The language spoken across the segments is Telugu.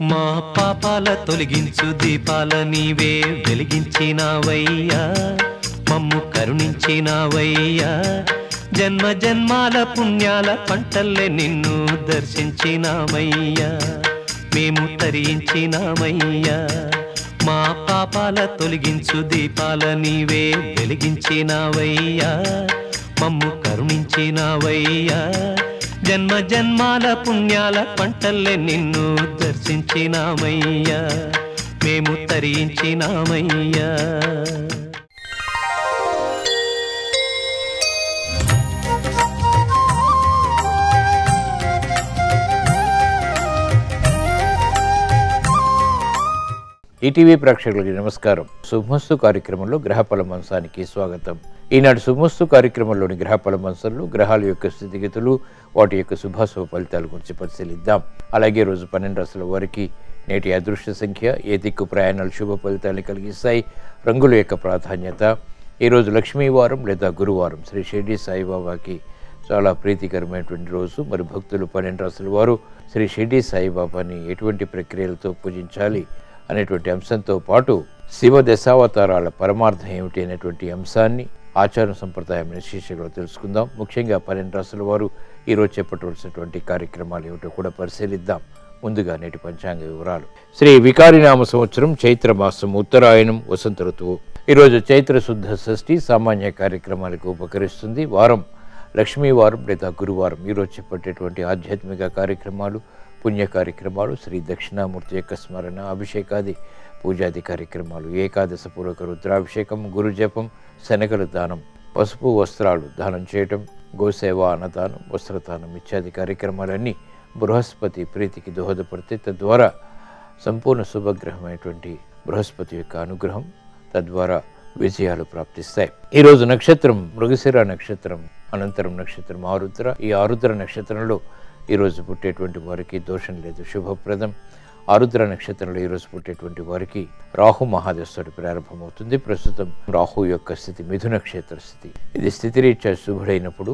మా పాపాల తొలగించు దీపాల నీవే వెలిగించినావయ్యా, మమ్ము కరుణించినావయ్యా. జన్మ జన్మాల పుణ్యాల పంటల్లే నిన్ను దర్శించినామయ్యా, మేము తరించినామయ్యా. మా పాపాల తొలగించు దీపాల నీవే వెలిగించినావయ్యా, మమ్ము కరుణించినావయ్యా. జన్మ జన్మాల పుణ్యాల పంటల్లే నిన్ను దర్శించినామయ్యా, మేము తరించినామయ్యా. ఈటీవీ ప్రేక్షకులకి నమస్కారం. శుభమస్తు కార్యక్రమంలో గ్రహఫల మంచానికి స్వాగతం. ఈనాడు శుభమస్తు కార్యక్రమంలోని గ్రహఫల మంచంలో గ్రహాల యొక్క స్థితిగతులు, వాటి యొక్క శుభాశుభ ఫలితాల గురించి పరిశీలిద్దాం. అలాగే రోజు 12 రాశుల వారికి నేటి అదృష్ట సంఖ్య, ఏ దిక్కు ప్రయాణాలు శుభ ఫలితాన్ని కలిగిస్తాయి, రంగుల యొక్క ప్రాధాన్యత, ఈరోజు లక్ష్మీవారం లేదా గురువారం, శ్రీ షిరిడి సాయిబాబాకి చాలా ప్రీతికరమైనటువంటి రోజు. మరి భక్తులు 12 రాశుల వారు శ్రీ షిరిడి సాయిబాబాని ఎటువంటి ప్రక్రియలతో పూజించాలి అనేటువంటి అంశంతో పాటు శివ దశావతారాల పరమార్థం ఏమిటి అనేటువంటి అంశాన్ని ఆచార సంప్రదాయం శీర్షికలో తెలుసుకుందాం. ముఖ్యంగా 12 రాశుల వారు ఈరోజు చేపట్టవలసినటువంటి కార్యక్రమాలు ఏమిటో కూడా పరిశీలిద్దాం. ముందుగా నేటి పంచాంగ వివరాలు. శ్రీ వికారినామ సంవత్సరం చైత్రమాసం, ఉత్తరాయణం, వసంత ఋతువు. ఈరోజు చైత్ర శుద్ధ షష్ఠి సామాన్య కార్యక్రమాలకు ఉపకరిస్తుంది. వారం లక్ష్మీవారం లేదా గురువారం. ఈరోజు చేపట్టేటువంటి ఆధ్యాత్మిక కార్యక్రమాలు, పుణ్య కార్యక్రమాలు, శ్రీ దక్షిణామూర్తి యొక్క స్మరణ, అభిషేకాది పూజాది కార్యక్రమాలు, ఏకాదశ పూర్వక రుద్రాభిషేకం, గురుజపం, శనగల దానం, పసుపు వస్త్రాలు దానం చేయటం, గోసేవ, అన్నదానం, వస్త్రదానం ఇత్యాది కార్యక్రమాలన్నీ బృహస్పతి ప్రీతికి దోహదపడితే తద్వారా సంపూర్ణ శుభగ్రహమైనటువంటి బృహస్పతి యొక్క అనుగ్రహం, తద్వారా విజయాలు ప్రాప్తిస్తాయి. ఈరోజు నక్షత్రం మృగశిర నక్షత్రం, అనంతరం నక్షత్రం ఆరుద్ర. ఈ ఆరుద్ర నక్షత్రంలో ఈరోజు పుట్టేటువంటి వారికి దోషం లేదు, శుభప్రదం. ఆరుద్ర నక్షత్రంలో ఈరోజు పుట్టేటువంటి వారికి రాహు మహాదశుడు ప్రారంభమవుతుంది. ప్రస్తుతం రాహు యొక్క స్థితి మిథున క్షేత్ర స్థితి. ఇది స్థితిరీత్యా శుభుడైనప్పుడు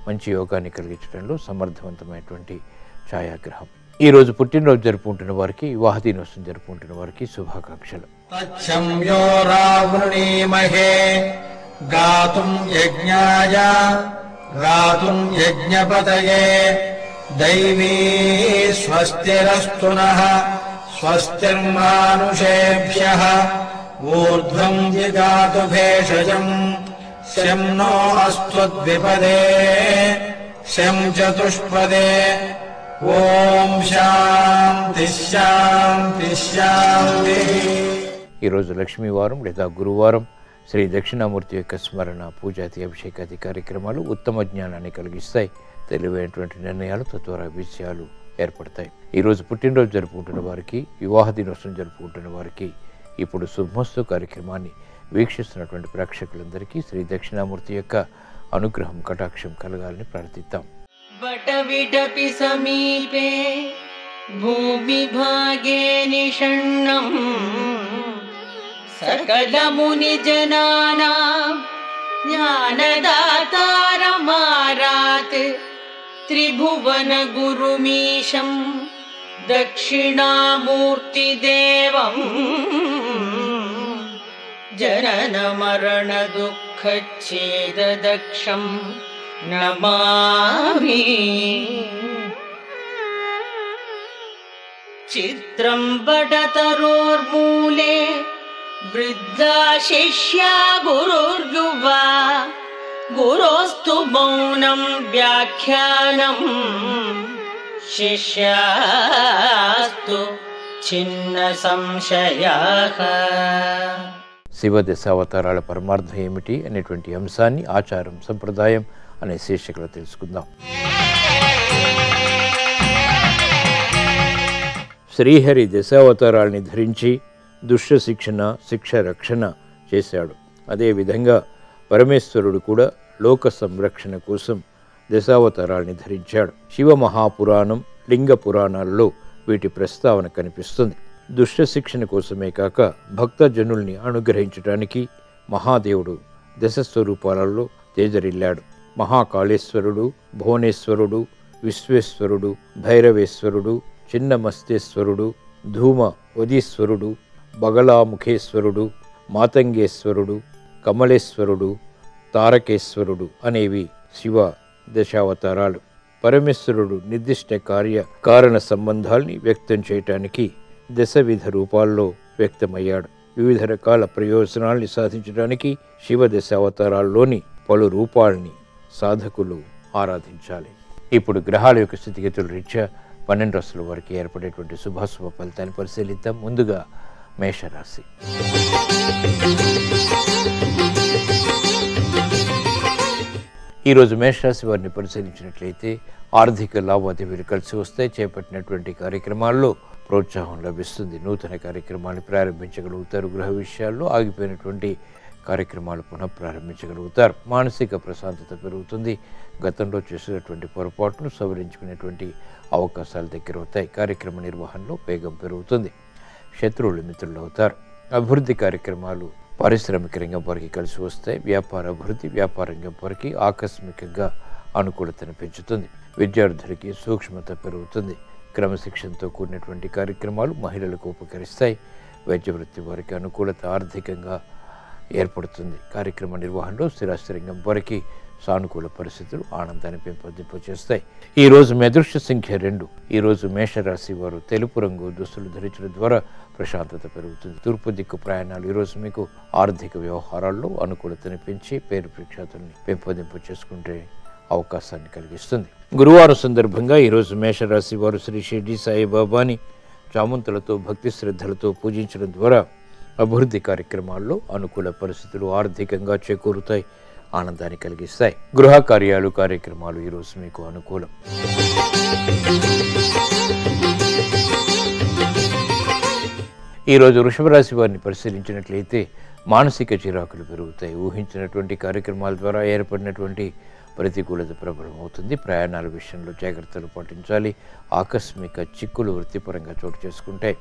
మంచి యోగాన్ని కలిగించడంలో సమర్థవంతమైనటువంటి ఛాయాగ్రహం. ఈ రోజు పుట్టినరోజు జరుపుకుంటున్న వారికి, వివాహ దినోత్సవం జరుపుకుంటున్న వారికి శుభాకాంక్షలు. గాతుం యజ్ఞాయ గాతుం యజ్ఞపతయే దైవీ స్వస్తిరస్తు నః స్వస్తిర్మానుషేభ్యః ఊర్ధ్వం జిగాతు భేషజం శం నో అస్త్వద్విపదే శం చతుష్పదే. ఓం శాంతి శాంతి శాంతి. ఈరోజు లక్ష్మీవారం లేదా గురువారం. శ్రీ దక్షిణామూర్తి యొక్క స్మరణ, పూజాది అభిషేకాది కార్యక్రమాలు ఉత్తమ జ్ఞానాన్ని కలిగిస్తాయి. తెలివైనటువంటి నిర్ణయాలు, తద్వారా విజయాలు ఏర్పడతాయి. ఈరోజు పుట్టినరోజు జరుపుకుంటున్న వారికి, వివాహ దినోత్సవం జరుపుకుంటున్న వారికి ఇప్పుడు శుభమస్తు కార్యక్రమాన్ని వీక్షిస్తున్నటువంటి ప్రేక్షకులందరికీ శ్రీ దక్షిణామూర్తి యొక్క అనుగ్రహం, కటాక్షం కలగాలని ప్రార్థిద్దాం. వటవిటపి సమీపే భూమిభాగే నిషణ్ణం సకలముని జనానాం జ్ఞానదాతారమారాత్ త్రిభువన గురుమీశం దక్షిణామూర్తిదేవం జనన మరణ దుఃఖచ్ఛేదదక్షం నమామి. చిత్రం బడతరోర్మూలే వృద్ధా శిష్యా గురుర్యువా గురోస్తు మౌనం వ్యాఖ్యానం శిష్యాస్తు చిన్న సంశయాః. శివ దశావతారాల పరమార్థం ఏమిటి అనేటువంటి అంశాన్ని ఆచారం సంప్రదాయం అనే శీర్షికలో తెలుసుకుందాం. శ్రీహరి దశావతారాల్ని ధరించి దుష్ట శిక్షణ, శిక్ష రక్షణ చేశాడు. అదేవిధంగా పరమేశ్వరుడు కూడా లోక సంరక్షణ కోసం దశావతారాల్ని ధరించాడు. శివ మహాపురాణం, లింగ పురాణాలలో వీటి ప్రస్తావన కనిపిస్తుంది. దుష్ట శిక్షణ కోసమే కాక భక్తజనుల్ని అనుగ్రహించడానికి మహాదేవుడు దశ స్వరూపాలలో తేజరిల్లాడు. మహాకాళేశ్వరుడు, భువనేశ్వరుడు, విశ్వేశ్వరుడు, భైరవేశ్వరుడు, చిన్నమస్తేశ్వరుడు, ధూమ వదీశ్వరుడు, బగళాముఖేశ్వరుడు, మాతంగేశ్వరుడు, కమలేశ్వరుడు, తారకేశ్వరుడు అనేవి శివ దశావతారాలు. పరమేశ్వరుడు నిర్దిష్ట కారణ సంబంధాల్ని వ్యక్తం చేయటానికి దశవిధ రూపాల్లో వ్యక్తమయ్యాడు. వివిధ రకాల ప్రయోజనాల్ని సాధించడానికి శివ దశావతారాల్లోని పలు రూపాల్ని సాధకులు ఆరాధించాలి. ఇప్పుడు గ్రహాల యొక్క స్థితిగతుల రీత్యా 12 రాశుల వరకు ఏర్పడేటువంటి శుభాశుభ ఫలితాన్ని పరిశీలిద్దాం. ముందుగా మేషరాశి. ఈరోజు మేషరాశి వారిని పరిశీలించినట్లయితే ఆర్థిక లావాదేవీలు కలిసి వస్తాయి. చేపట్టినటువంటి కార్యక్రమాల్లో ప్రోత్సాహం లభిస్తుంది. నూతన కార్యక్రమాన్ని ప్రారంభించగలుగుతారు. గృహ విషయాల్లో ఆగిపోయినటువంటి కార్యక్రమాలు పునః ప్రారంభించగలుగుతారు. మానసిక ప్రశాంతత పెరుగుతుంది. గతంలో చేసినటువంటి పొరపాటును సవరించుకునేటువంటి అవకాశాలు దగ్గరవుతాయి. కార్యక్రమ నిర్వహణలో వేగం పెరుగుతుంది. శత్రువులు మిత్రులు అవుతారు. అభివృద్ధి కార్యక్రమాలు పారిశ్రామిక రంగం వారికి కలిసి వస్తాయి. వ్యాపార అభివృద్ధి వ్యాపార రంగం వారికి ఆకస్మికంగా అనుకూలతను పెంచుతుంది. విద్యార్థులకి సూక్ష్మత పెరుగుతుంది. క్రమశిక్షణతో కూడినటువంటి కార్యక్రమాలు మహిళలకు ఉపకరిస్తాయి. వైద్య వృత్తి వారికి అనుకూలత ఆర్థికంగా ఏర్పడుతుంది. కార్యక్రమ నిర్వహణలో స్థిరాస్తి రంగం వారికి సానుకూల పరిస్థితులు ఆనందాన్ని పెంపొందింపచేస్తాయి. ఈరోజు మీ అదృష్ట సంఖ్య 2. ఈరోజు మేషరాశి వారు తెలుపు రంగు దుస్తులు ధరించడం ద్వారా ప్రశాంతత పెరుగుతుంది. తూర్పు దిక్కు ప్రయాణాలు ఈరోజు మీకు ఆర్థిక వ్యవహారాల్లో అనుకూలతని పెంచి పేరు ప్రఖ్యాతుల్ని పెంపొందింప చేసుకుంటే అవకాశాన్ని కలిగిస్తుంది. గురువారం సందర్భంగా ఈరోజు మేషరాశి వారు శ్రీ షిర్డీ సాయిబాబాని చామంతులతో భక్తి శ్రద్ధలతో పూజించడం ద్వారా అభివృద్ధి కార్యక్రమాల్లో అనుకూల పరిస్థితులు ఆర్థికంగా చేకూరుతాయి, ఆనందాన్ని కలిగిస్తాయి. గృహ కార్యాలు కార్యక్రమాలు ఈరోజు మీకు అనుకూలం. ఈరోజు వృషభ రాశి వారిని పరిశీలించినట్లయితే మానసిక చిరాకులు పెరుగుతాయి. ఊహించినటువంటి కార్యక్రమాల ద్వారా ఏర్పడినటువంటి ప్రతికూలత ప్రబలమవుతుంది. ప్రయాణాల విషయంలో జాగ్రత్తలు పాటించాలి. ఆకస్మిక చిక్కులు వృత్తిపరంగా చోటు చేసుకుంటాయి.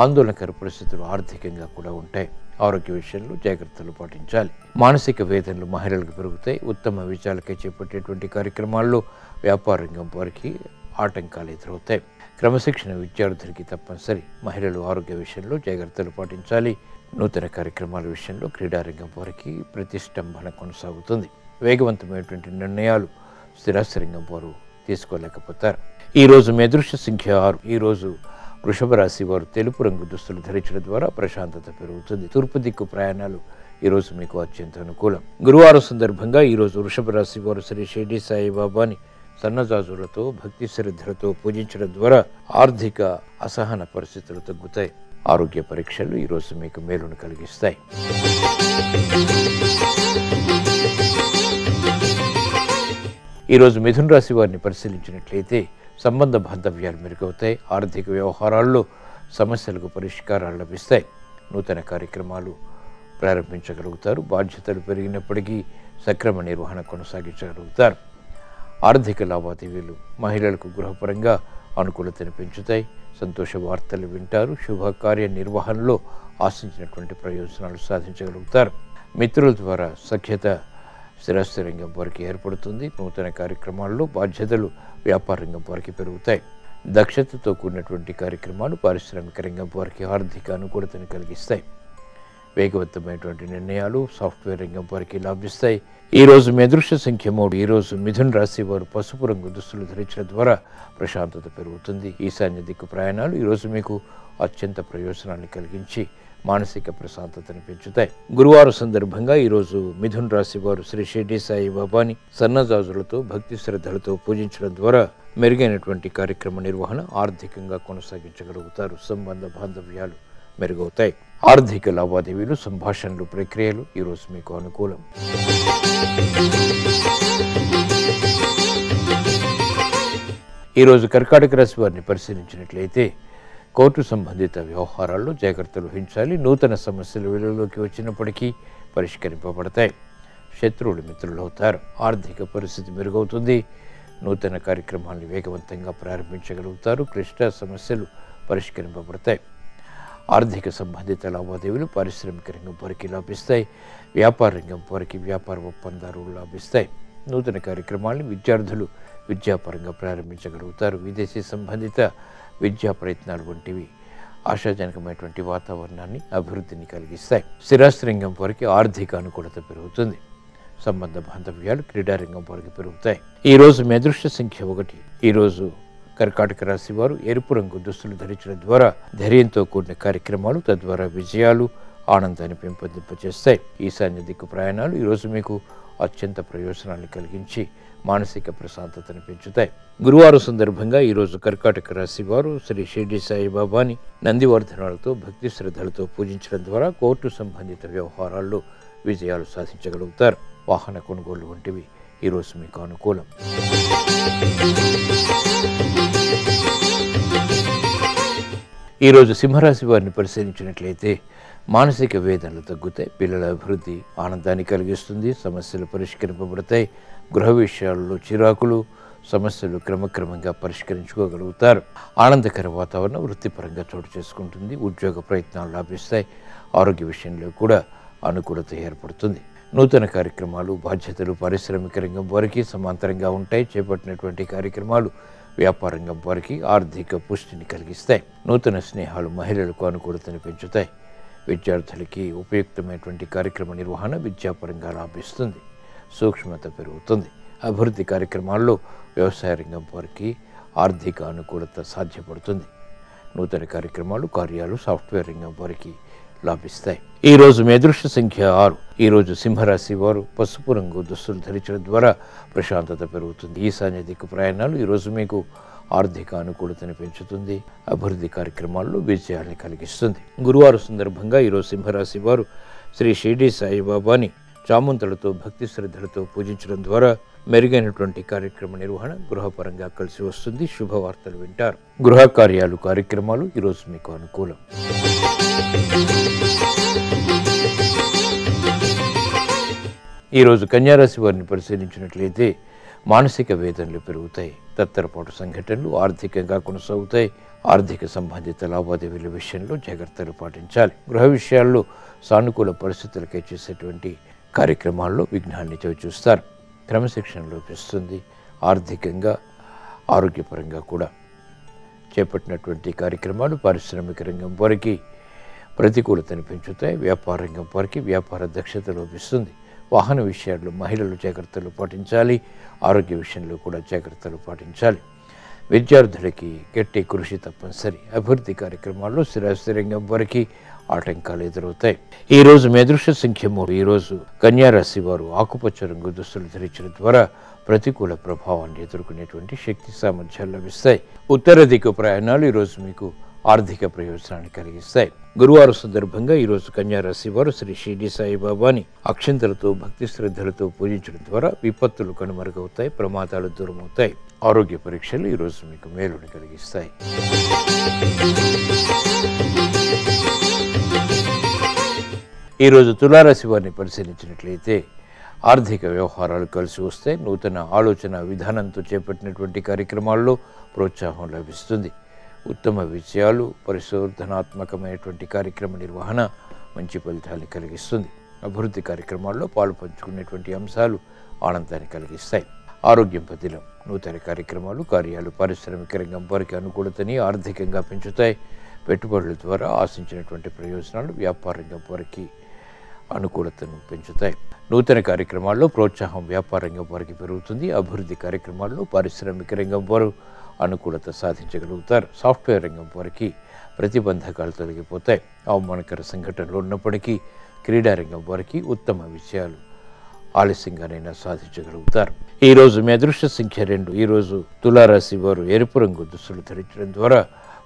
ఆందోళనకర పరిస్థితులు ఆర్థికంగా కూడా ఉంటాయి. ఆరోగ్య విషయంలో జాగ్రత్తలు పాటించాలి. మానసిక వేదనలు మహిళలకు పెరుగుతాయి. ఉత్తమ విజయాలకై చేపట్టేటువంటి కార్యక్రమాల్లో వ్యాపార రంగం వారికి ఆటంకాలు ఎదురవుతాయి. క్రమశిక్షణ విద్యార్థులకి తప్పనిసరి. మహిళలు ఆరోగ్య విషయంలో జాగ్రత్తలు పాటించాలి. నూతన కార్యక్రమాల విషయంలో క్రీడారంగం వారికి ప్రతిష్టంభన కొనసాగుతుంది. వేగవంతమైనటువంటి నిర్ణయాలు స్థిరాస్తి రంగం వారు తీసుకోలేకపోతారు. ఈరోజు మీ అదృష్ట సంఖ్య 6. ఈరోజు వృషభ రాశి వారు తెలుపు రంగు దుస్తులు ధరించడం ద్వారా ప్రశాంతత పెరుగుతుంది. తూర్పు దిక్కు ప్రయాణాలు ఈరోజు మీకు అత్యంత అనుకూలం. గురువారం సందర్భంగా ఈరోజు వృషభ రాశి వారు శ్రీ షిర్డీ సాయిబాబాని సన్నజాజులతో భక్తి శ్రద్ధలతో పూజించడం ద్వారా ఆర్థిక అసహన పరిస్థితులు తగ్గుతాయి. ఆరోగ్య పరీక్షలు ఈరోజు మీకు మేలును కలిగిస్తాయి. ఈరోజు మిథున రాశి వారిని పరిశీలించినట్లయితే సంబంధ బాంధవ్యాలు మెరుగవుతాయి. ఆర్థిక వ్యవహారాల్లో సమస్యలకు పరిష్కారాలు లభిస్తాయి. నూతన కార్యక్రమాలు ప్రారంభించగలుగుతారు. బాధ్యతలు పెరిగినప్పటికీ సక్రమ నిర్వహణ కొనసాగించగలుగుతారు. ఆర్థిక లావాదేవీలు మహిళలకు గృహపరంగా అనుకూలతను పెంచుతాయి. సంతోష వార్తలు వింటారు. శుభకార్య నిర్వహణలో ఆశించినటువంటి ప్రయోజనాలు సాధించగలుగుతారు. మిత్రుల ద్వారా సఖ్యత స్థిరాస్తి రంగం వారికి ఏర్పడుతుంది. నూతన కార్యక్రమాల్లో బాధ్యతలు వ్యాపార రంగం వారికి పెరుగుతాయి. దక్షతతో కూడినటువంటి కార్యక్రమాలు పారిశ్రామిక రంగం వారికి ఆర్థిక అనుకూలతను కలిగిస్తాయి. వేగవంతమైనటువంటి నిర్ణయాలు సాఫ్ట్వేర్ రంగం వారికి లాభిస్తాయి. ఈరోజు మీ అదృష్ట సంఖ్య 3. ఈరోజు మిథున రాశి వారు పసుపు రంగు దుస్తులు ధరించడం ద్వారా ప్రశాంతత పెరుగుతుంది. ఈశాన్య దిక్కు ప్రయాణాలు ఈరోజు మీకు అత్యంత ప్రయోజనాన్ని కలిగించి మానసిక ప్రశాంతతను పెంచుతాయి. గురువారం సందర్భంగా ఈరోజు మిథున రాశి వారు శ్రీ షిర్డీ సాయిబాబాని సన్నజాజులతో భక్తి శ్రద్ధలతో పూజించడం ద్వారా మెరుగైనటువంటి కార్యక్రమ నిర్వహణ ఆర్థికంగా కొనసాగించగలుగుతారు. సంబంధ బాంధవ్యాలు మెరుగవుతాయి. ఆర్థిక లావాదేవీలు సంభాషణలు ప్రక్రియలు ఈరోజు మీకు అనుకూలం. ఈరోజు కర్కాటక రాశి వారిని పరిశీలించినట్లయితే కోర్టు సంబంధిత వ్యవహారాల్లో జాగ్రత్తలు వహించాలి. నూతన సమస్యలు వెలుగులోకి వచ్చినప్పటికీ పరిష్కరింపబడతాయి. శత్రువులు మిత్రులు అవుతారు. ఆర్థిక పరిస్థితి మెరుగవుతుంది. నూతన కార్యక్రమాలను వేగవంతంగా ప్రారంభించగలుగుతారు. క్లిష్ట సమస్యలు పరిష్కరింపబడతాయి. ఆర్థిక సంబంధిత లావాదేవీలు పారిశ్రామిక రంగం వారికి లాభిస్తాయి. వ్యాపార రంగం వారికి వ్యాపార ఒప్పందాలు లాభిస్తాయి. నూతన కార్యక్రమాలను విద్యార్థులు విద్యాపరంగా ప్రారంభించగలుగుతారు. విదేశీ సంబంధిత విద్యా ప్రయత్నాలు వంటివి ఆశాజనకమైనటువంటి వాతావరణాన్ని, అభివృద్ధిని కలిగిస్తాయి. స్థిరాస్తి రంగం వారికి ఆర్థిక అనుకూలత పెరుగుతుంది. సంబంధ బాంధవ్యాలు, క్రీడారంగం వారికి పెరుగుతాయి. ఈరోజు మీ అదృష్ట సంఖ్య 1. ఈరోజు కర్కాటక రాశి వారు ఎరుపు రంగు దుస్తులు ధరించడం ద్వారా ధైర్యంతో కూడిన కార్యక్రమాలు, తద్వారా విజయాలు, ఆనందాన్ని పెంపొందింపచేస్తాయి. ఈశాన్య దిక్కు ప్రయాణాలు ఈరోజు మీకు అత్యంత ప్రయోజనాన్ని కలిగించి మానసిక ప్రశాంతతను పెంచుతాయి. గురువారం సందర్భంగా ఈరోజు కర్కాటక రాశి వారు శ్రీ షిర్డీ సాయిబాబాని నందివర్ధనాలతో భక్తి శ్రద్ధలతో పూజించడం ద్వారా కోర్టు సంబంధిత వ్యవహారాల్లో విజయాలు సాధించగలుగుతారు. వాహన కొనుగోలు వంటివి ఈరోజు మీకు అనుకూలం. ఈరోజు సింహరాశి వారిని పరిశీలించినట్లయితే మానసిక వేదనలు తగ్గుతాయి. పిల్లల అభివృద్ధి ఆనందాన్ని కలిగిస్తుంది. సమస్యలు పరిష్కరింపబడతాయి. గృహ విషయాల్లో చిరాకులు, సమస్యలు క్రమక్రమంగా పరిష్కరించుకోగలుగుతారు. ఆనందకర వాతావరణం వృత్తిపరంగా చోటు చేసుకుంటుంది. ఉద్యోగ ప్రయత్నాలు లాభిస్తాయి. ఆరోగ్య విషయంలో కూడా అనుకూలత ఏర్పడుతుంది. నూతన కార్యక్రమాలు, బాధ్యతలు పారిశ్రామిక రంగం వారికి సమాంతరంగా ఉంటాయి. చేపట్టినటువంటి కార్యక్రమాలు వ్యాపార రంగం వారికి ఆర్థిక పుష్టిని కలిగిస్తాయి. నూతన స్నేహాలు మహిళలకు అనుకూలతను పెంచుతాయి. విద్యార్థులకి ఉపయుక్తమైనటువంటి కార్యక్రమ నిర్వహణ విద్యాపరంగా లాభిస్తుంది. సూక్ష్మత పెరుగుతుంది. అభివృద్ధి కార్యక్రమాల్లో వ్యవసాయ రంగం వారికి ఆర్థిక అనుకూలత సాధ్యపడుతుంది. నూతన కార్యక్రమాలు, కార్యాలు సాఫ్ట్వేర్ రంగం వారికి లాభిస్తాయి. ఈరోజు మీ అదృష్ట సంఖ్య 6. ఈరోజు సింహరాశి వారు పసుపు రంగు దుస్తులు ధరించడం ద్వారా ప్రశాంతత పెరుగుతుంది. ఈశాన్య దిక్కు ప్రయాణాలు ఈరోజు మీకు ఆర్థిక అనుకూలతను పెంచుతుంది. అభివృద్ధి కార్యక్రమాల్లో విజయాన్ని కలిగిస్తుంది. గురువారం సందర్భంగా ఈరోజు సింహరాశి వారు శ్రీ షిర్డీ సాయిబాబాని చామంతులతో భక్తి శ్రద్ధలతో పూజించడం ద్వారా మెరుగైనటువంటి కార్యక్రమ నిర్వహణ గృహపరంగా కలిసి వస్తుంది. శుభవార్తలు వింటారు. గృహ కార్యాలు, కార్యక్రమాలు ఈరోజు మీకు అనుకూలం. ఈరోజు కన్యారాశి వారిని పరిశీలించినట్లయితే మానసిక వేదనలు పెరుగుతాయి. తత్తరపాటు సంఘటనలు ఆర్థికంగా కొనసాగుతాయి. ఆర్థిక సంబంధిత లావాదేవీల విషయంలో జాగ్రత్తలు పాటించాలి. గృహ విషయాల్లో సానుకూల పరిస్థితులకై చేసేటువంటి కార్యక్రమాల్లో విఘ్నాన్ని చవిచూస్తారు. క్రమశిక్షణ లోపిస్తుంది. ఆర్థికంగా, ఆరోగ్యపరంగా కూడా చేపట్టినటువంటి కార్యక్రమాలు పారిశ్రామిక రంగం వారికి ప్రతికూలతను పెంచుతాయి. వ్యాపార రంగం వారికి వ్యాపార దక్షత లోపిస్తుంది. వాహన విషయాల్లో మహిళలు జాగ్రత్తలు పాటించాలి. ఆరోగ్య విషయంలో కూడా జాగ్రత్తలు పాటించాలి. విద్యార్థులకి గట్టి కృషి తప్పనిసరి. అభివృద్ధి కార్యక్రమాల్లో స్థిరాస్తి రంగం వారికి ఆటంకాలు ఎదురవుతాయి. ఈరోజు మీ అదృష్ట సంఖ్య 3. ఈరోజు కన్యారాశి వారు ఆకుపచ్చ రంగు దుస్తులు ధరించడం ద్వారా ప్రతికూల ప్రభావాన్ని ఎదుర్కొనేటువంటి శక్తి సామర్థ్యాలు లభిస్తాయి. ఉత్తర దిక్కు ప్రయాణాలు ఈరోజు మీకు ఆర్థిక ప్రయోజనాన్ని కలిగిస్తాయి. గురువారం సందర్భంగా ఈరోజు కన్యారాశి వారు శ్రీ షిర్డీ సాయిబాబాని అక్షంతలతో భక్తి శ్రద్ధలతో పూజించడం ద్వారా విపత్తులు కనుమరుగవుతాయి. ప్రమాదాలు దూరమవుతాయి. ఆరోగ్య పరీక్షలు ఈరోజు మీకు మేలుని కలిగిస్తాయి. ఈరోజు తులారాశి వారిని పరిశీలించినట్లయితే ఆర్థిక వ్యవహారాలు కలిసి వస్తే నూతన ఆలోచన విధానంతో చేపట్టినటువంటి కార్యక్రమాల్లో ప్రోత్సాహం లభిస్తుంది. ఉత్తమ విజయాలు, పరిశోధనాత్మకమైనటువంటి కార్యక్రమ నిర్వహణ మంచి ఫలితాన్ని కలిగిస్తుంది. అభివృద్ధి కార్యక్రమాల్లో పాలు పంచుకునేటువంటి అంశాలు ఆనందాన్ని కలిగిస్తాయి. ఆరోగ్యం పదిలం. నూతన కార్యక్రమాలు, కార్యాలు పారిశ్రామిక రంగం వారికి అనుకూలతని ఆర్థికంగా పెంచుతాయి. పెట్టుబడుల ద్వారా ఆశించినటువంటి ప్రయోజనాలు వ్యాపార రంగం వారికి అనుకూలతను పెంచుతాయి. నూతన కార్యక్రమాల్లో ప్రోత్సాహం వ్యాపార రంగం వారికి పెరుగుతుంది. అభివృద్ధి కార్యక్రమాల్లో పారిశ్రామిక రంగం వారు అనుకూలత సాధించగలుగుతారు. సాఫ్ట్వేర్ రంగం వారికి ప్రతిబంధకాలు తొలగిపోతాయి. అవమానకర సంఘటనలు ఉన్నప్పటికీ క్రీడారంగం వారికి ఉత్తమ విజయాలు ఆలస్యంగానైనా సాధించగలుగుతారు. ఈరోజు మీ అదృష్ట సంఖ్య 2. ఈరోజు తులారాశి వారు ఎరుపు రంగు దుస్తులు ధరించడం ద్వారా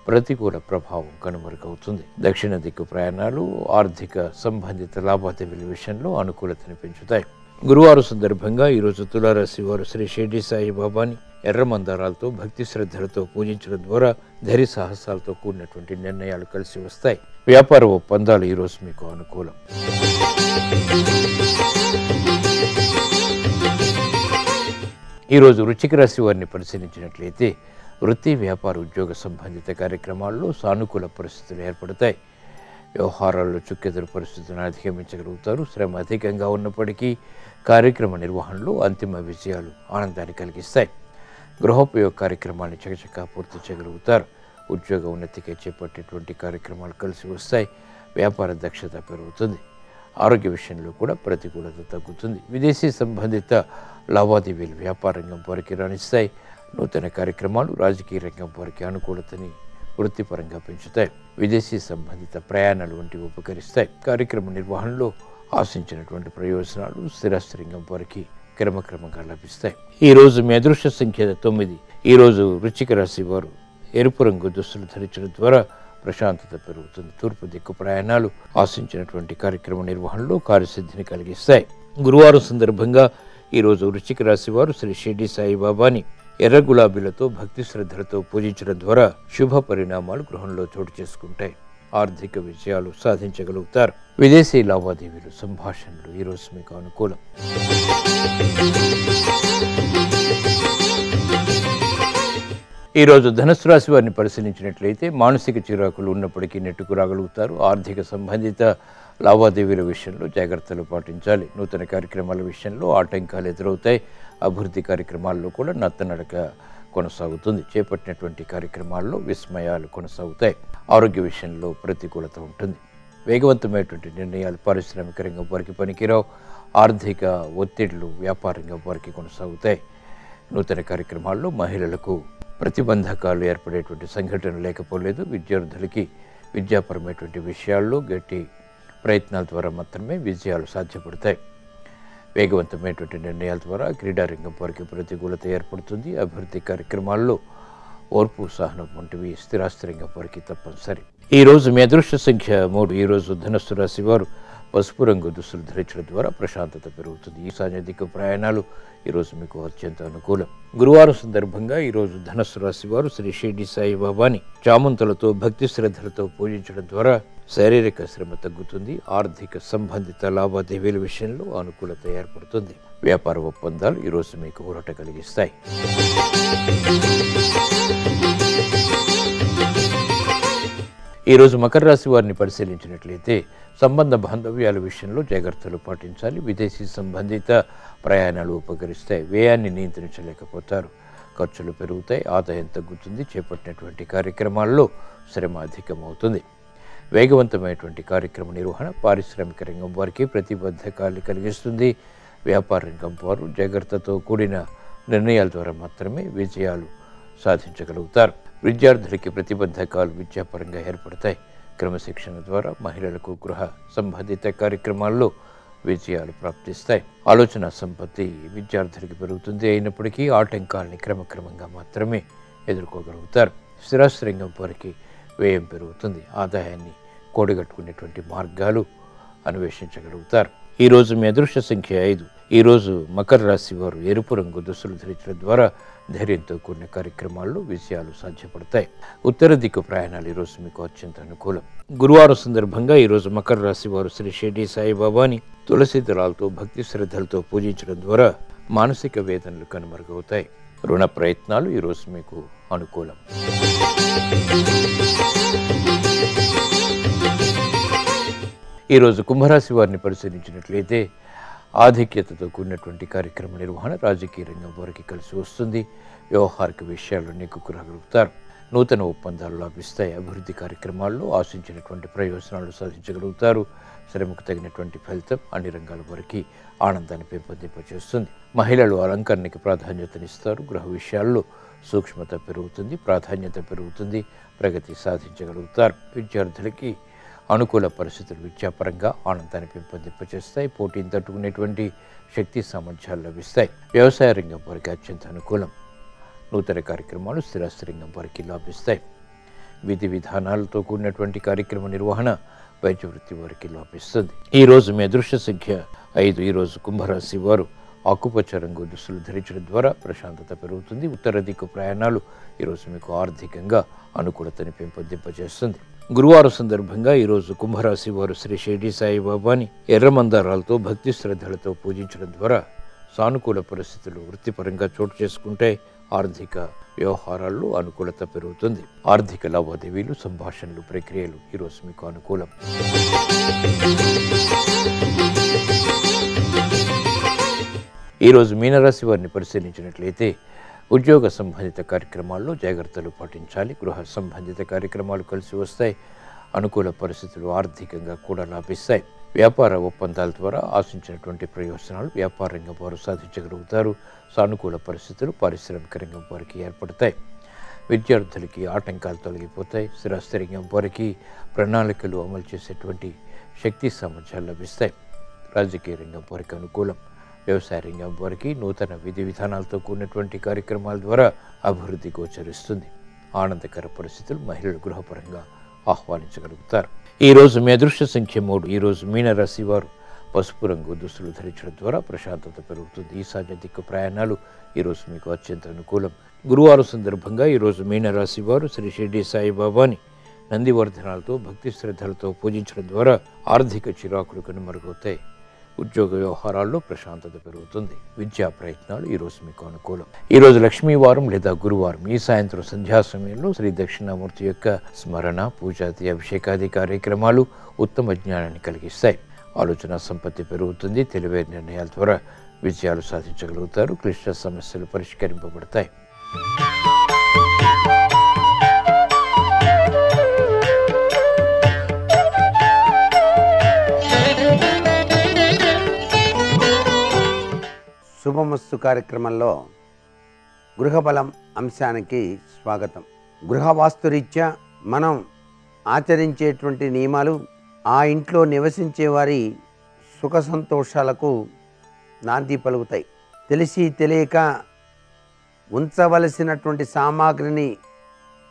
ప్రతికూల ప్రభావం కనుమరుగవుతుంది. దక్షిణ దిక్కు ప్రయాణాలు ఆర్థిక సంబంధిత లావాదేవీల విషయంలో అనుకూలతను పెంచుతాయి. గురువారం సందర్భంగా ఈరోజు తులారాశి వారు శ్రీ షిర్డీ సాయిబాబాని ఎర్ర మందారాలతో భక్తి శ్రద్ధలతో పూజించడం ద్వారా ధైర్య సాహసాలతో కూడినటువంటి నిర్ణయాలు కలిసి వస్తాయి. వ్యాపార ఒప్పందాలు ఈరోజు మీకు అనుకూలం. ఈరోజు వృశ్చిక రాశి వారిని పరిశీలించినట్లయితే వృత్తి, వ్యాపార, ఉద్యోగ సంబంధిత కార్యక్రమాల్లో సానుకూల పరిస్థితులు ఏర్పడతాయి. వ్యవహారాల్లో చుక్కెదురు పరిస్థితులను అధిగమించగలుగుతారు. శ్రమ అధికంగా ఉన్నప్పటికీ కార్యక్రమ నిర్వహణలో అంతిమ విజయాలు ఆనందాన్ని కలిగిస్తాయి. గృహోపయోగ కార్యక్రమాన్ని చకచకా పూర్తి చేయగలుగుతారు. ఉద్యోగ ఉన్నతికి చేపట్టేటువంటి కార్యక్రమాలు కలిసి వస్తాయి. వ్యాపార దక్షత పెరుగుతుంది. ఆరోగ్య విషయంలో కూడా ప్రతికూలత తగ్గుతుంది. విదేశీ సంబంధిత లావాదేవీలు వ్యాపార రంగం వారికి రాణిస్తాయి. నూతన కార్యక్రమాలు రాజకీయ రంగం వారికి అనుకూలతని వృత్తిపరంగా పెంచుతాయి. విదేశీ సంబంధిత ప్రయాణాలు వంటివి ఉపకరిస్తాయి. కార్యక్రమ నిర్వహణలో ఆశించినటువంటి ప్రయోజనాలు స్థిరాస్తి రంగం వారికి క్రమక్రమంగా లభిస్తాయి. ఈరోజు మీ అదృష్ట సంఖ్య 9. ఈరోజు వృశ్చిక రాశి వారు ఎరుపు రంగు దుస్తులు ధరించడం ద్వారా ప్రశాంతత పెరుగుతుంది. తూర్పు దిక్కు ప్రయాణాలు ఆశించినటువంటి కార్యక్రమ నిర్వహణలో కార్యసిద్ధిని కలిగిస్తాయి. గురువారం సందర్భంగా ఈరోజు వృశ్చిక రాశి వారు శ్రీ షిర్డీ సాయిబాబాని ఎర్ర గులాబీలతో భక్తి శ్రద్ధలతో పూజించడం ద్వారా శుభ పరిణామాలు గృహంలో చోటు చేసుకుంటాయి. ఆర్థిక విజయాలు సాధించగలుగుతారు. విదేశీ లావాదేవీలు సంభాషణలు ఈరోజు మీకు అనుకూలం. ఈరోజు ధనుస్సు రాశి వారిని పరిశీలించినట్లయితే మానసిక చిరాకులు ఉన్నప్పటికీ నెట్టుకు రాగలుగుతారు. ఆర్థిక సంబంధిత లావాదేవీల విషయంలో జాగ్రత్తలు పాటించాలి. నూతన కార్యక్రమాల విషయంలో ఆటంకాలు ఎదురవుతాయి. అభివృద్ధి కార్యక్రమాల్లో కూడా నత్తనడక కొనసాగుతుంది. చేపట్టినటువంటి కార్యక్రమాల్లో విస్మయాలు కొనసాగుతాయి. ఆరోగ్య విషయంలో ప్రతికూలత ఉంటుంది. వేగవంతమైనటువంటి నిర్ణయాలు పారిశ్రామిక రంగం వారికి పనికిరావు. ఆర్థిక ఒత్తిళ్లు వ్యాపార రంగం వారికి కొనసాగుతాయి. నూతన కార్యక్రమాల్లో మహిళలకు ప్రతిబంధకాలు ఏర్పడేటువంటి సంఘటన లేకపోలేదు. విద్యార్థులకి విద్యాపరమైనటువంటి విషయాల్లో గట్టి ప్రయత్నాల ద్వారా మాత్రమే విజయాలు సాధ్యపడతాయి. వేగవంతమైనటువంటి నిర్ణయాల ద్వారా క్రీడారంగం వారికి ప్రతికూలత ఏర్పడుతుంది. అభివృద్ధి కార్యక్రమాల్లో ఓర్పు సహనం వంటివి స్థిరాస్తి రంగం వారికి తప్పనిసరి. ఈరోజు మీ అదృష్ట సంఖ్య 3. ఈరోజు ధనుస్సు రాశి వారు పసుపు రంగు దుస్తులు ధరించడం ద్వారా ప్రశాంతత పెరుగుతుంది. ఈశాన్య దిక్కు ప్రయాణాలు ఈరోజు మీకు అత్యంత అనుకూలం. గురువారం సందర్భంగా ఈరోజు ధనుస్సు రాశి వారు శ్రీ షిర్డీ సాయిబాబాని చామంతులతో భక్తి శ్రద్ధలతో పూజించడం ద్వారా శారీరక శ్రమ తగ్గుతుంది. ఆర్థిక సంబంధిత లావాదేవీల విషయంలో అనుకూలత ఏర్పడుతుంది. వ్యాపార ఒప్పందాలు ఈరోజు మీకు ఊరట కలిగిస్తాయి. ఈరోజు మకర రాశి వారిని పరిశీలించినట్లయితే సంబంధ బాంధవ్యాల విషయంలో జాగ్రత్తలు పాటించాలి. విదేశీ సంబంధిత ప్రయాణాలు ఉపకరిస్తాయి. వ్యయాన్ని నియంత్రించలేకపోతారు. ఖర్చులు పెరుగుతాయి. ఆదాయం తగ్గుతుంది. చేపట్టినటువంటి కార్యక్రమాల్లో శ్రమ అధికమవుతుంది. వేగవంతమైనటువంటి కార్యక్రమ నిర్వహణ పారిశ్రామిక రంగం వారికి ప్రతిబద్ధకాలు కలిగిస్తుంది. వ్యాపార రంగం వారు జాగ్రత్తతో కూడిన నిర్ణయాల ద్వారా మాత్రమే విజయాలు సాధించగలుగుతారు. విద్యార్థులకి ప్రతిబంధకాలు విద్యాపరంగా ఏర్పడతాయి. క్రమశిక్షణ ద్వారా మహిళలకు గృహ సంబంధిత కార్యక్రమాల్లో విజయాలు ప్రాప్తిస్తాయి. ఆలోచన సంపత్తి విద్యార్థులకి పెరుగుతుంది. అయినప్పటికీ ఆటంకాలని క్రమక్రమంగా మాత్రమే ఎదుర్కోగలుగుతారు. స్థిరాస్తి రంగం వారికి వ్యయం పెరుగుతుంది. ఆదాయాన్ని కూడగట్టుకునేటువంటి మార్గాలు అన్వేషించగలుగుతారు. ఈరోజు మీ అదృష్ట సంఖ్య 5. ఈరోజు మకర రాశి వారు ఎరుపు రంగు దుస్తులు ధరించడం ద్వారా ధైర్యంతో కూడిన కార్యక్రమాల్లో విజయాలు సాధ్యపడతాయి. ఉత్తర దిక్కు ప్రయాణాలు ఈరోజు మీకు అత్యంత అనుకూలం. గురువారం సందర్భంగా ఈరోజు మకర రాశి వారు శ్రీ షిర్డీ సాయిబాబాని తులసి దళాలతో భక్తి శ్రద్ధలతో పూజించడం ద్వారా మానసిక వేదనలు కనుమరుగవుతాయి. రుణ ప్రయత్నాలు ఈరోజు మీకు అనుకూలం. ఈరోజు కుంభరాశి వారిని పరిశీలించినట్లయితే ఆధిక్యతతో కూడినటువంటి కార్యక్రమ నిర్వహణ రాజకీయ రంగం వారికి కలిసి వస్తుంది. వ్యవహారిక విషయాల్లో నెగ్గుకు రాగలుగుతారు. నూతన ఒప్పందాలు లాభిస్తాయి. అభివృద్ధి కార్యక్రమాల్లో ఆశించినటువంటి ప్రయోజనాలు సాధించగలుగుతారు. శ్రమకు తగినటువంటి ఫలితం అన్ని రంగాల వారికి ఆనందాన్ని పెంపొందింపచేస్తుంది. మహిళలు అలంకరణకి ప్రాధాన్యతనిస్తారు. గృహ విషయాల్లో సూక్ష్మత పెరుగుతుంది. ప్రాధాన్యత పెరుగుతుంది. ప్రగతి సాధించగలుగుతారు. విద్యార్థులకి అనుకూల పరిస్థితులు విద్యాపరంగా ఆనందాన్ని పెంపొందింపచేస్తాయి. పోటీని తట్టుకునేటువంటి శక్తి సామర్థ్యాలు లభిస్తాయి. వ్యవసాయ రంగం వారికి అత్యంత అనుకూలం. నూతన కార్యక్రమాలు స్థిరాస్తి రంగం వారికి లాభిస్తాయి. విధి విధానాలతో కూడినటువంటి కార్యక్రమ నిర్వహణ వైద్య వృత్తి వారికి లాభిస్తుంది. ఈరోజు మీ అదృష్ట సంఖ్య 5. ఈరోజు కుంభరాశి వారు ఆకుపచ్చ రంగు దుస్తులు ధరించడం ద్వారా ప్రశాంతత పెరుగుతుంది. ఉత్తర దిక్కు ప్రయాణాలు ఈరోజు మీకు ఆర్థికంగా అనుకూలతని పెంపొందింపజేస్తుంది. గురువారం సందర్భంగా ఈరోజు కుంభరాశి వారు శ్రీ షిర్డీ సాయిబాబాని ఎర్ర మందారాలతో భక్తి శ్రద్ధలతో పూజించడం ద్వారా సానుకూల పరిస్థితులు వృత్తిపరంగా చోటు చేసుకుంటే ఆర్థిక వ్యవహారాల్లో అనుకూలత పెరుగుతుంది. ఆర్థిక లావాదేవీలు సంభాషణలు ప్రక్రియలు ఈరోజు మీకు అనుకూలం. ఈరోజు మీనరాశి వారిని పరిశీలించినట్లయితే ఉద్యోగ సంబంధిత కార్యక్రమాల్లో జాగ్రత్తలు పాటించాలి. గృహ సంబంధిత కార్యక్రమాలు కలిసి వస్తాయి. అనుకూల పరిస్థితులు ఆర్థికంగా కూడా లాభిస్తాయి. వ్యాపార ఒప్పందాల ద్వారా ఆశించినటువంటి ప్రయోజనాలు వ్యాపార రంగం వారు సాధించగలుగుతారు. సానుకూల పరిస్థితులు పారిశ్రామిక రంగం వారికి ఏర్పడతాయి. విద్యార్థులకి ఆటంకాలు తొలగిపోతాయి. స్థిరాస్తి రంగం వారికి ప్రణాళికలు అమలు చేసేటువంటి శక్తి సామర్థ్యాలు లభిస్తాయి. రాజకీయ రంగం వారికి అనుకూలం. వ్యవసాయ రంగం వారికి నూతన విధి విధానాలతో కూడినటువంటి కార్యక్రమాల ద్వారా అభివృద్ధి గోచరిస్తుంది. ఆనందకర పరిస్థితులు మహిళలు గృహపరంగా ఆహ్వానించగలుగుతారు. ఈరోజు మీ అదృష్ట సంఖ్య 3. ఈరోజు మీనరాశి వారు పసుపు రంగు దుస్తులు ధరించడం ద్వారా ప్రశాంతత పెరుగుతుంది. ఈశాన్య దిక్కు ప్రయాణాలు ఈరోజు మీకు అత్యంత అనుకూలం. గురువారం సందర్భంగా ఈరోజు మీనరాశి వారు శ్రీ షిర్డీ సాయిబాబాని నందివర్ధనాలతో భక్తి శ్రద్ధలతో పూజించడం ద్వారా ఆర్థిక చిరాకులు కనుమరుగవుతాయి. ఉద్యోగ వ్యవహారాల్లో ప్రశాంతత పెరుగుతుంది. విద్యా ప్రయత్నాలు ఈరోజు మీకు అనుకూలం. ఈరోజు లక్ష్మీవారం లేదా గురువారం ఈ సాయంత్రం సంధ్యా సమయంలో శ్రీ దక్షిణామూర్తి యొక్క స్మరణ, పూజాది, అభిషేకాది కార్యక్రమాలు ఉత్తమ జ్ఞానాన్ని కలిగిస్తాయి. ఆలోచన సంపత్తి పెరుగుతుంది. తెలివైన నిర్ణయాల ద్వారా విజయాలు సాధించగలుగుతారు. క్లిష్ట సమస్యలు పరిష్కరింపబడతాయి. శుభమస్తు కార్యక్రమంలో గృహబలం అంశానికి స్వాగతం. గృహవాస్తురీత్యా మనం ఆచరించేటువంటి నియమాలు ఆ ఇంట్లో నివసించే వారి సుఖ సంతోషాలకు నాంది పలుకుతాయి. తెలిసి తెలియక ఉంచవలసినటువంటి సామాగ్రిని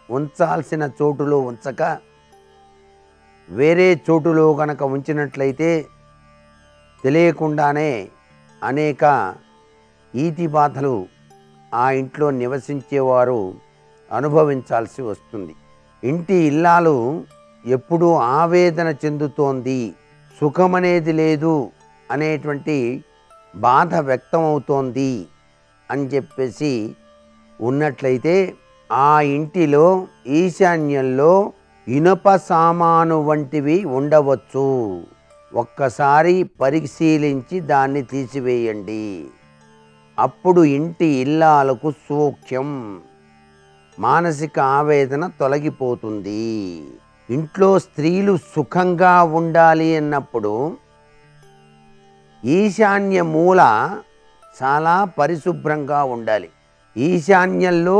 ఉంచాల్సిన చోటులో ఉంచక వేరే చోటులో కనుక ఉంచినట్లయితే తెలియకుండానే అనేక ఈతి బాధలు ఆ ఇంట్లో నివసించేవారు అనుభవించాల్సి వస్తుంది. ఇంటి ఇల్లాలు ఎప్పుడూ ఆవేదన చెందుతోంది, సుఖమనేది లేదు అనేటువంటి బాధ వ్యక్తమవుతోంది అని చెప్పేసి ఉన్నట్లయితే ఆ ఇంటిలో ఈశాన్యంలో ఇనుప సామాను వంటివి ఉండవచ్చు. ఒక్కసారి పరిశీలించి దాన్ని తీసివేయండి. అప్పుడు ఇంటి ఇల్లాలకు సౌఖ్యం, మానసిక ఆవేదన తొలగిపోతుంది. ఇంట్లో స్త్రీలు సుఖంగా ఉండాలి అన్నప్పుడు ఈశాన్య మూల చాలా పరిశుభ్రంగా ఉండాలి. ఈశాన్యంలో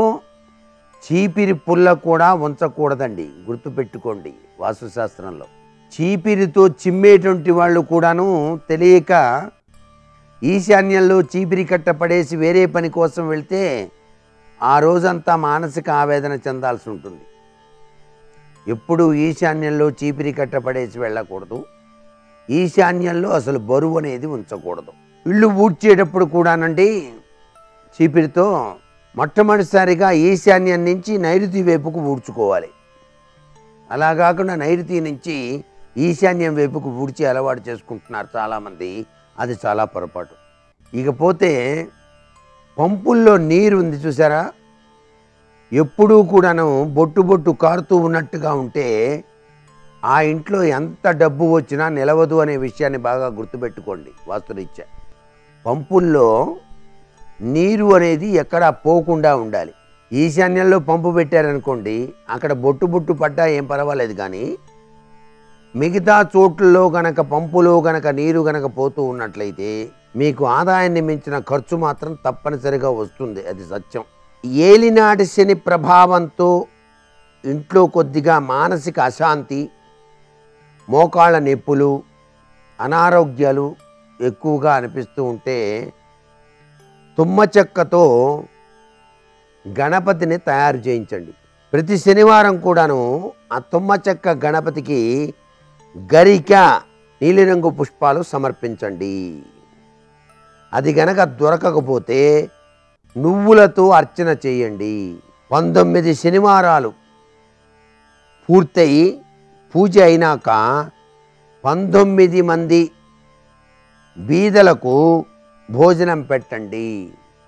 చీపిరి పుల్ల కూడా ఉంచకూడదండి, గుర్తుపెట్టుకోండి. వాస్తుశాస్త్రంలో చీపిరితో చిమ్మేటువంటి వాళ్ళు కూడాను తెలియక ఈశాన్యంలో చీపిరి కట్ట పడేసి వేరే పని కోసం వెళ్తే ఆ రోజంతా మానసిక ఆవేదన చెందాల్సి ఉంటుంది. ఎప్పుడు ఈశాన్యంలో చీపిరి కట్ట పడేసి వెళ్ళకూడదు. ఈశాన్యంలో అసలు బరువు అనేది ఉంచకూడదు. ఇల్లు ఊడ్చేటప్పుడు కూడానండి చీపిరితో మొట్టమొదటిసారిగా ఈశాన్యం నుంచి నైరుతి వైపుకు ఊడ్చుకోవాలి. అలా కాకుండా నైరుతి నుంచి ఈశాన్యం వైపుకు ఊడ్చి అలవాటు చేసుకుంటున్నారు చాలామంది. అది చాలా పొరపాటు. ఇకపోతే పంపుల్లో నీరు ఉంది చూసారా, ఎప్పుడూ కూడాను బొట్టు బొట్టు కారుతూ ఉన్నట్టుగా ఉంటే ఆ ఇంట్లో ఎంత డబ్బు వచ్చినా నిలవదు అనే విషయాన్ని బాగా గుర్తుపెట్టుకోండి. వాస్తురీత్యా పంపుల్లో నీరు అనేది ఎక్కడా పోకుండా ఉండాలి. ఈశాన్యంలో పంపు పెట్టారనుకోండి, అక్కడ బొట్టు బొట్టు పడ్డా ఏం పర్వాలేదు, కానీ మిగతా చోట్లలో గనక పంపులో గనక నీరు గనక పోతూ ఉన్నట్లయితే మీకు ఆదాయాన్ని మించిన ఖర్చు మాత్రం తప్పనిసరిగా వస్తుంది. అది సత్యం. ఏలినాటి శని ప్రభావంతో ఇంట్లో కొద్దిగా మానసిక అశాంతి, మోకాళ్ళ నొప్పులు, అనారోగ్యాలు ఎక్కువగా అనిపిస్తూ ఉంటే తుమ్మ చెక్కతో గణపతిని తయారు చేయించండి. ప్రతి శనివారం కూడాను ఆ తుమ్మ చెక్క గణపతికి గరిక నీలిరంగు పుష్పాలు సమర్పించండి. అది గనక దొరకకపోతే నువ్వులతో అర్చన చేయండి. 19 శనివారాలు పూర్తయి పూజ అయినాక 19 మంది బీదలకు భోజనం పెట్టండి.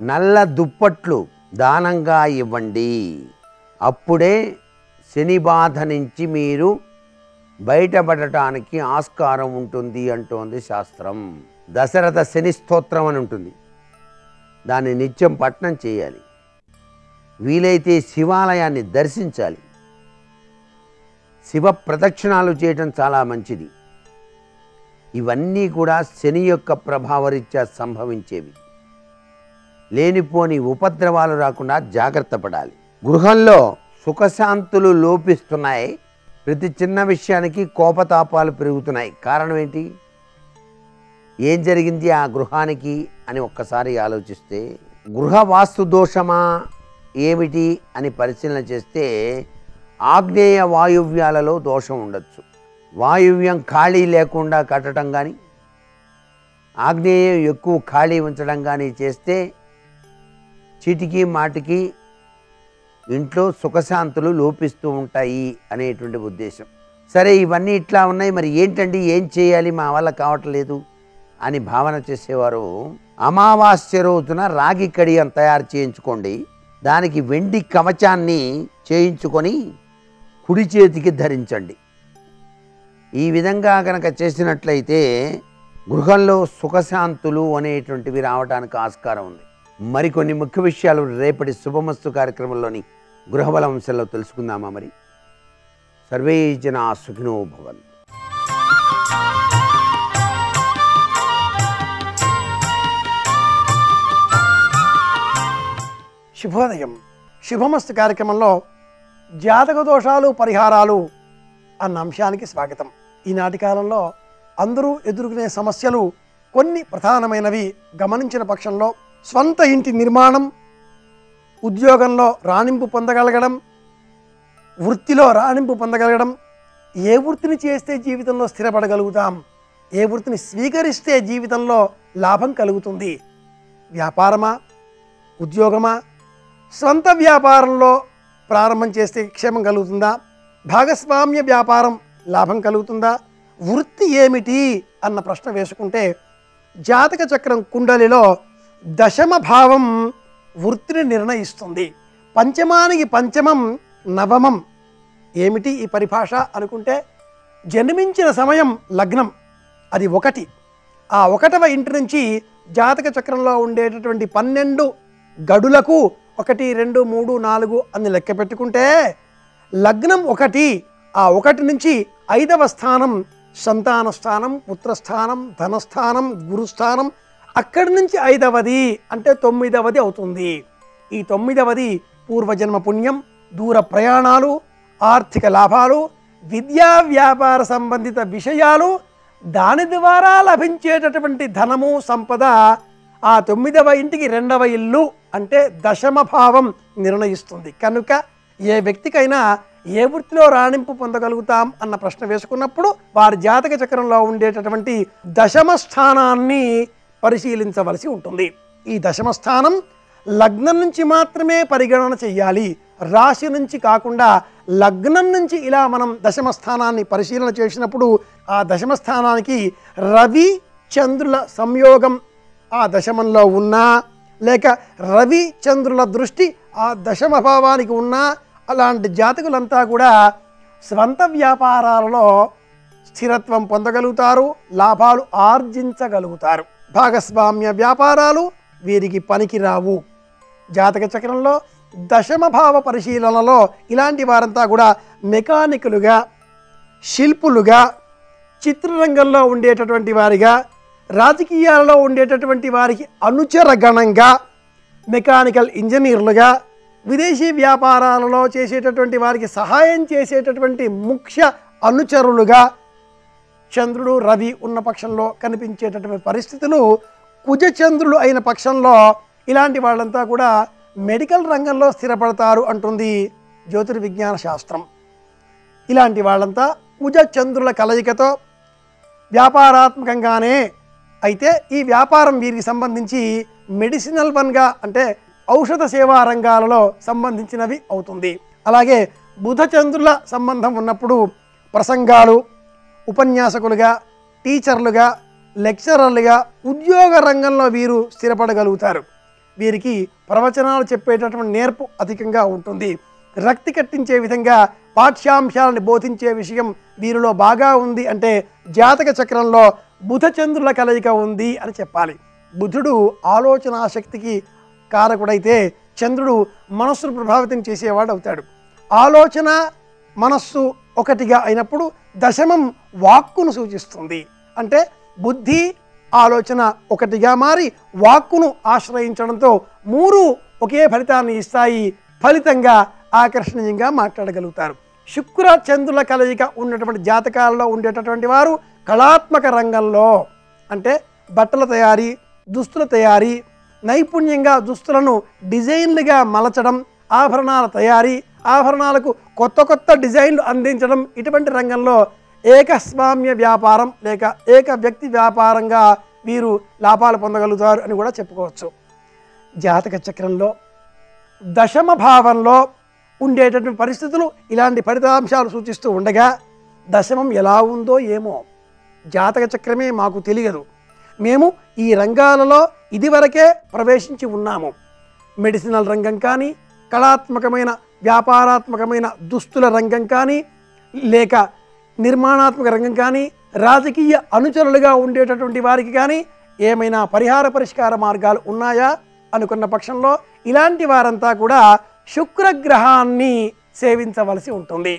నల్ల దుప్పట్లు దానంగా ఇవ్వండి. అప్పుడే శని బాధ నుంచి మీరు బయటపడటానికి ఆస్కారం ఉంటుంది అంటోంది శాస్త్రం. దశరథ శని స్తోత్రం అని ఉంటుంది, దాన్ని నిత్యం పఠనం చేయాలి. వీలైతే శివాలయాన్ని దర్శించాలి. శివ ప్రదక్షిణాలు చేయటం చాలా మంచిది. ఇవన్నీ కూడా శని యొక్క ప్రభావరీత్యా సంభవించేవి. లేనిపోని ఉపద్రవాలు రాకుండా జాగ్రత్త పడాలి. గృహంలో సుఖశాంతులు లోపిస్తున్నాయి. ప్రతి చిన్న విషయానికి కోపతాపాలు పెరుగుతున్నాయి. కారణం ఏంటి? ఏం జరిగింది ఆ గృహానికి అని ఒక్కసారి ఆలోచిస్తే, గృహ వాస్తు దోషమా ఏమిటి అని పరిశీలన చేస్తే ఆగ్నేయ వాయువ్యాలలో దోషం ఉండొచ్చు. వాయువ్యం ఖాళీ లేకుండా కట్టడం కానీ, ఆగ్నేయం ఎక్కువ ఖాళీ ఉంచడం కానీ చేస్తే చీటికి మాటికి ఇంట్లో సుఖశాంతులు లోపిస్తూ ఉంటాయి అనేటువంటి ఉద్దేశం. సరే, ఇవన్నీ ఇట్లా ఉన్నాయి, మరి ఏంటండి, ఏం చేయాలి, మా వల్ల కావట్లేదు అని భావన చేసేవారు అమావాస్య రోజున రాగి కడియం తయారు చేయించుకోండి. దానికి వెండి కవచాన్ని చేయించుకొని కుడి చేతికి ధరించండి. ఈ విధంగా కనుక చేసినట్లయితే గృహంలో సుఖశాంతులు అనేటువంటివి రావడానికి ఆస్కారం ఉంది. మరికొన్ని ముఖ్య విషయాలు రేపటి శుభమస్తు కార్యక్రమంలోని గృహబల అంశంలో తెలుసుకుందామా? మరి సర్వే జనా సుఖినో భవంతు. శుభోదయం. శుభమస్తు కార్యక్రమంలో జాతక దోషాలు పరిహారాలు అన్న అంశానికి స్వాగతం. ఈనాటి కాలంలో అందరూ ఎదుర్కొనే సమస్యలు కొన్ని ప్రధానమైనవి గమనించిన పక్షంలో స్వంత ఇంటి నిర్మాణం, ఉద్యోగంలో రాణింపు పొందగలగడం, వృత్తిలో రాణింపు పొందగలగడం, ఏ వృత్తిని చేస్తే జీవితంలో స్థిరపడగలుగుతాం, ఏ వృత్తిని స్వీకరిస్తే జీవితంలో లాభం కలుగుతుంది, వ్యాపారమా, ఉద్యోగమా, స్వంత వ్యాపారంలో ప్రారంభం చేస్తే క్షేమం కలుగుతుందా, భాగస్వామ్య వ్యాపారం లాభం కలుగుతుందా, వృత్తి ఏమిటి అన్న ప్రశ్న వేసుకుంటే జాతక చక్రం కుండలిలో దశమ భావం వృత్తిని నిర్ణయిస్తుంది. పంచమానికి పంచమం నవమం. ఏమిటి ఈ పరిభాష అనుకుంటే, జన్మించిన సమయం లగ్నం, అది 1. ఆ 1వ ఇంటి నుంచి జాతక చక్రంలో ఉండేటటువంటి 12 గడులకు 1, 2, 3, 4 అని లెక్క పెట్టుకుంటే లగ్నం 1, ఆ 1 నుంచి 5వ స్థానం సంతాన స్థానం, పుత్రస్థానం, ధనస్థానం, గురుస్థానం, అక్కడి నుంచి 5వది అంటే 9వది అవుతుంది. ఈ 9వది పూర్వజన్మ పుణ్యం, దూర ప్రయాణాలు, ఆర్థిక లాభాలు, విద్యా వ్యాపార సంబంధిత విషయాలు, దాని ద్వారా లభించేటటువంటి ధనము, సంపద ఆ 9వ ఇంటికి 2వ ఇల్లు అంటే దశమ భావం నిర్ణయిస్తుంది. కనుక ఏ వ్యక్తికైనా ఏ వృత్తిలో రాణింపు పొందగలుగుతాం అన్న ప్రశ్న వేసుకున్నప్పుడు వారి జాతక చక్రంలో ఉండేటటువంటి దశమ స్థానాన్ని పరిశీలించవలసి ఉంటుంది. ఈ దశమ స్థానం లగ్నం నుంచి మాత్రమే పరిగణన చెయ్యాలి, రాశి నుంచి కాకుండా లగ్నం నుంచి ఇలా మనం దశమ స్థానాన్ని పరిశీలన చేసినప్పుడు ఆ దశమ స్థానానికి రవి చంద్రుల సంయోగం ఆ దశమంలో ఉన్నా, లేక రవి చంద్రుల దృష్టి ఆ దశమ భావానికి ఉన్నా, అలాంటి జాతకులంతా కూడా స్వంత వ్యాపారాలలో స్థిరత్వం పొందగలుగుతారు, లాభాలు ఆర్జించగలుగుతారు. భాగస్వామ్య వ్యాపారాలు వీరికి పనికి రావు. జాతక చక్రంలో దశమ భావ పరిశీలనలో ఇలాంటి వారంతా కూడా మెకానికులుగా, శిల్పులుగా, చిత్రరంగంలో ఉండేటటువంటి వారిగా, రాజకీయాలలో ఉండేటటువంటి వారికి అనుచర గణంగా, మెకానికల్ ఇంజనీర్లుగా, విదేశీ వ్యాపారాలలో చేసేటటువంటి వారికి సహాయం చేసేటటువంటి ముఖ్య అనుచరులుగా చంద్రుడు, రవి ఉన్న పక్షంలో కనిపించేటటువంటి పరిస్థితులు, కుజచంద్రులు అయిన పక్షంలో ఇలాంటి వాళ్ళంతా కూడా మెడికల్ రంగంలో స్థిరపడతారు అంటుంది జ్యోతిర్విజ్ఞాన శాస్త్రం. ఇలాంటి వాళ్ళంతా కుజచంద్రుల కలయికతో వ్యాపారాత్మకంగానే అయితే ఈ వ్యాపారం వీరికి సంబంధించి మెడిసినల్ వన్గా అంటే ఔషధ సేవా రంగాలలో సంబంధించినవి అవుతుంది. అలాగే బుధచంద్రుల సంబంధం ఉన్నప్పుడు ప్రసంగాలు, ఉపన్యాసకులుగా, టీచర్లుగా, లెక్చరర్లుగా ఉద్యోగ రంగంలో వీరు స్థిరపడగలుగుతారు. వీరికి ప్రవచనాలు చెప్పేటటువంటి నేర్పు అధికంగా ఉంటుంది. రక్తి కట్టించే విధంగా పాఠ్యాంశాలను బోధించే విషయం వీరిలో బాగా ఉంది అంటే జాతక చక్రంలో బుధచంద్రుల కలయిక ఉంది అని చెప్పాలి. బుధుడు ఆలోచనా శక్తికి కారకుడైతే చంద్రుడు మనస్సును ప్రభావితం చేసేవాడు అవుతాడు. ఆలోచన మనస్సు ఒకటిగా అయినప్పుడు దశమం వాక్కును సూచిస్తుంది. అంటే బుద్ధి ఆలోచన ఒకటిగా మారి వాక్కును ఆశ్రయించడంతో మూడు ఒకే ఫలితాన్ని ఇస్తాయి. ఫలితంగా ఆకర్షణీయంగా మాట్లాడగలుగుతారు. శుక్ర చంద్రుల కలయిక ఉన్నటువంటి జాతకాలలో ఉండేటటువంటి వారు కళాత్మక రంగంలో అంటే బట్టల తయారీ, దుస్తుల తయారీ, నైపుణ్యంగా దుస్తులను డిజైన్లుగా మలచడం, ఆభరణాల తయారీ, ఆభరణాలకు కొత్త కొత్త డిజైన్లు అందించడం, ఇటువంటి రంగంలో ఏకస్వామ్య వ్యాపారం లేక ఏక వ్యక్తి వ్యాపారంగా వీరు లాభాలు పొందగలుగుతారు అని కూడా చెప్పుకోవచ్చు. జాతక చక్రంలో దశమ భావంలో ఉండేటటువంటి పరిస్థితులు ఇలాంటి ఫలితాంశాలు సూచిస్తూ ఉండగా దశమం ఎలా ఉందో ఏమో జాతక చక్రమే మాకు తెలియదు. మేము ఈ రంగాలలో ఇదివరకే ప్రవేశించి ఉన్నాము. మెడిసినల్ రంగం కానీ, కళాత్మకమైన వ్యాపారాత్మకమైన దుస్తుల రంగం కానీ, లేక నిర్మాణాత్మక రంగం కానీ, రాజకీయ అనుచరులుగా ఉండేటటువంటి వారికి కానీ ఏమైనా పరిష్కార మార్గాలు ఉన్నాయా అనుకున్న పక్షంలో ఇలాంటి వారంతా కూడా శుక్రగ్రహాన్ని సేవించవలసి ఉంటుంది.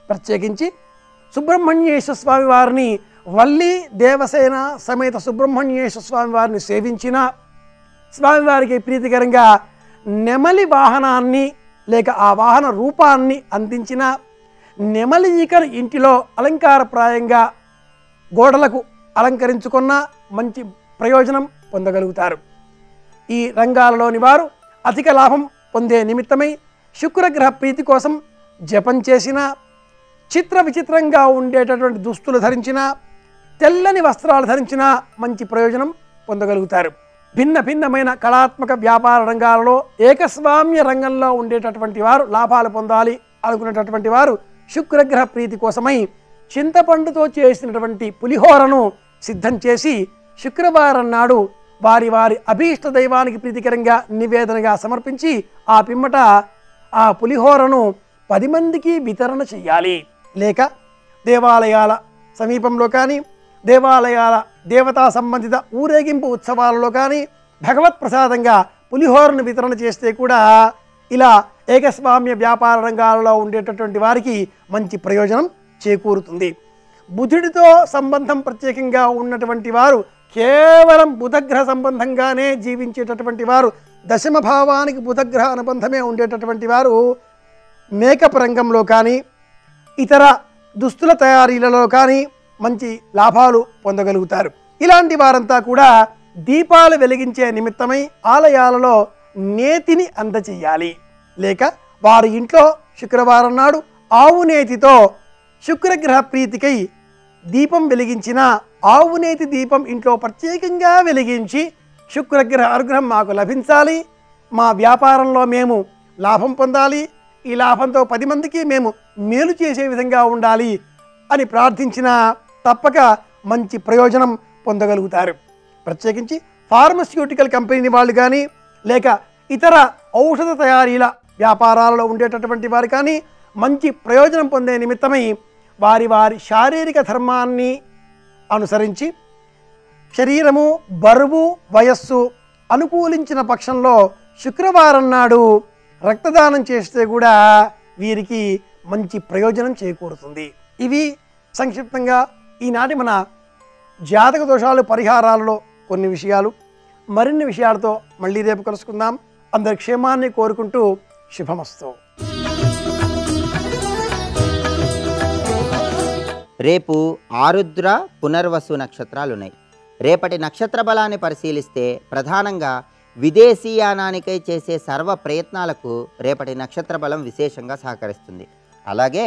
ప్రత్యేకించి సుబ్రహ్మణ్యేశ్వర స్వామి వారిని, వల్లి దేవసేన సమేత సుబ్రహ్మణ్యేశ్వర స్వామి వారిని సేవించిన, స్వామివారికి ప్రీతికరంగా నెమలి వాహనాన్ని లేక ఆ వాహన రూపాన్ని అందించిన, నెమలి ఈకను ఇంటిలో అలంకారప్రాయంగా గోడలకు అలంకరించుకున్న మంచి ప్రయోజనం పొందగలుగుతారు. ఈ రంగాలలోని వారు అధిక లాభం పొందే నిమిత్తమై శుక్రగ్రహ ప్రీతి కోసం జపం చేసిన, చిత్ర విచిత్రంగా ఉండేటటువంటి దుస్తులు ధరించిన, తెల్లని వస్త్రాలు ధరించిన మంచి ప్రయోజనం పొందగలుగుతారు. భిన్న భిన్నమైన కళాత్మక వ్యాపార రంగాలలో ఏకస్వామ్య రంగంలో ఉండేటటువంటి వారు లాభాలు పొందాలి అనుకునేటటువంటి వారు శుక్రగ్రహ ప్రీతి కోసమై చింతపండుతో చేసినటువంటి పులిహోరను సిద్ధం చేసి శుక్రవారం నాడు వారి వారి అభీష్ట దైవానికి ప్రీతికరంగా నివేదనగా సమర్పించి ఆ పిమ్మట ఆ పులిహోరను 10 మందికి వితరణ చెయ్యాలి. లేక దేవాలయాల సమీపంలో కానీ, దేవాలయాల దేవతా సంబంధిత ఊరేగింపు ఉత్సవాలలో కానీ భగవత్ ప్రసాదంగా పులిహోరను వితరణ చేస్తే కూడా ఇలా ఏకస్వామ్య వ్యాపార రంగాలలో ఉండేటటువంటి వారికి మంచి ప్రయోజనం చేకూరుతుంది. బుధుడితో సంబంధం ప్రత్యేకంగా ఉన్నటువంటి వారు కేవలం బుధగ్రహ సంబంధంగానే జీవించేటటువంటి వారు, దశమ భావానికి బుధగ్రహ అనుబంధమే ఉండేటటువంటి వారు మేకప్ రంగంలో కానీ, ఇతర దుస్తుల తయారీలలో కానీ మంచి లాభాలు పొందగలుగుతారు. ఇలాంటి వారంతా కూడా దీపాలు వెలిగించే నిమిత్తమై ఆలయాలలో నేతిని అందచేయాలి. లేక వారి ఇంట్లో శుక్రవారం నాడు ఆవు నేతితో శుక్రగ్రహ ప్రీతికై దీపం వెలిగించిన, ఆవునేతి దీపం ఇంట్లో ప్రత్యేకంగా వెలిగించి శుక్రగ్రహ అనుగ్రహం మాకు లభించాలి, మా వ్యాపారంలో మేము లాభం పొందాలి, ఈ లాభంతో 10 మందికి మేము మేలు చేసే విధంగా ఉండాలి అని ప్రార్థించిన తప్పక మంచి ప్రయోజనం పొందగలుగుతారు. ప్రత్యేకించి ఫార్మస్యూటికల్ కంపెనీ వాళ్ళు కానీ, లేక ఇతర ఔషధ తయారీల వ్యాపారాలలో ఉండేటటువంటి వారు కానీ మంచి ప్రయోజనం పొందే నిమిత్తమై వారి వారి శారీరక ధర్మాన్ని అనుసరించి శరీరము, బరువు, వయస్సు అనుకూలించిన పక్షంలో శుక్రవారం నాడు రక్తదానం చేస్తే కూడా వీరికి మంచి ప్రయోజనం చేకూరుతుంది. ఇవి సంక్షిప్తంగా ఈనాటి మన జాతక దోషాలు పరిహారాలలో కొన్ని విషయాలు. మరిన్ని విషయాలతో మళ్ళీ రేపు కలుసుకుందాం. అందరి క్షేమాన్ని కోరుకుంటూ శుభమస్తు. రేపు ఆరుద్ర, పునర్వసు నక్షత్రాలు ఉన్నాయి. రేపటి నక్షత్ర బలాన్ని పరిశీలిస్తే ప్రధానంగా విదేశీయానానికై చేసే సర్వ ప్రయత్నాలకు రేపటి నక్షత్ర బలం విశేషంగా సహకరిస్తుంది. అలాగే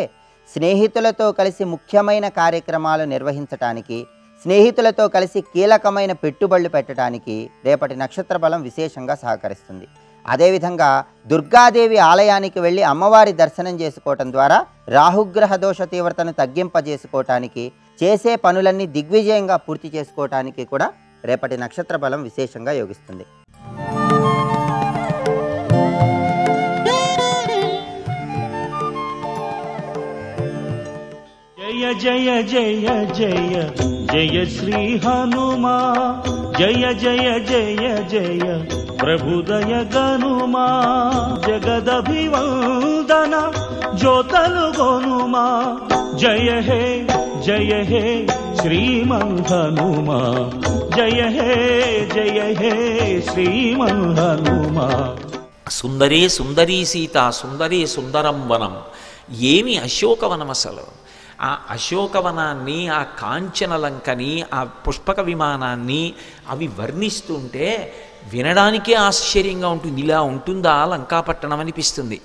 స్నేహితులతో కలిసి ముఖ్యమైన కార్యక్రమాలు నిర్వహించటానికి, స్నేహితులతో కలిసి కీలకమైన పెట్టుబడులు పెట్టడానికి రేపటి నక్షత్ర బలం విశేషంగా సహకరిస్తుంది. అదేవిధంగా దుర్గాదేవి ఆలయానికి వెళ్ళి అమ్మవారి దర్శనం చేసుకోవటం ద్వారా రాహుగ్రహ దోష తీవ్రతను తగ్గింపజేసుకోవటానికి, చేసే పనులన్నీ దిగ్విజయంగా పూర్తి చేసుకోవటానికి కూడా రేపటి నక్షత్ర బలం విశేషంగా యోగిస్తుంది. జయ జయ జయ జయ జయ శ్రీ హనుమా, జయ జయ జయ జయ ప్రభుదయ గనుమా జగదభివందన జ్యోతలు గొనుమా జయ హే శ్రీమన్హనుమా జయ హే శ్రీమన్హనుమా. సుందరే సుందరీ సీత సుందరే సుందరం వనం. ఏమి అశోకవనం అసలు! ఆ అశోకవనాన్ని, ఆ కాంచనలంకని, ఆ పుష్పక విమానాన్ని అవి వర్ణిస్తుంటే వినడానికే ఆశ్చర్యంగా ఉంటుంది. ఇలా ఉంటుందా లంకాపట్టణం అనిపిస్తుంది.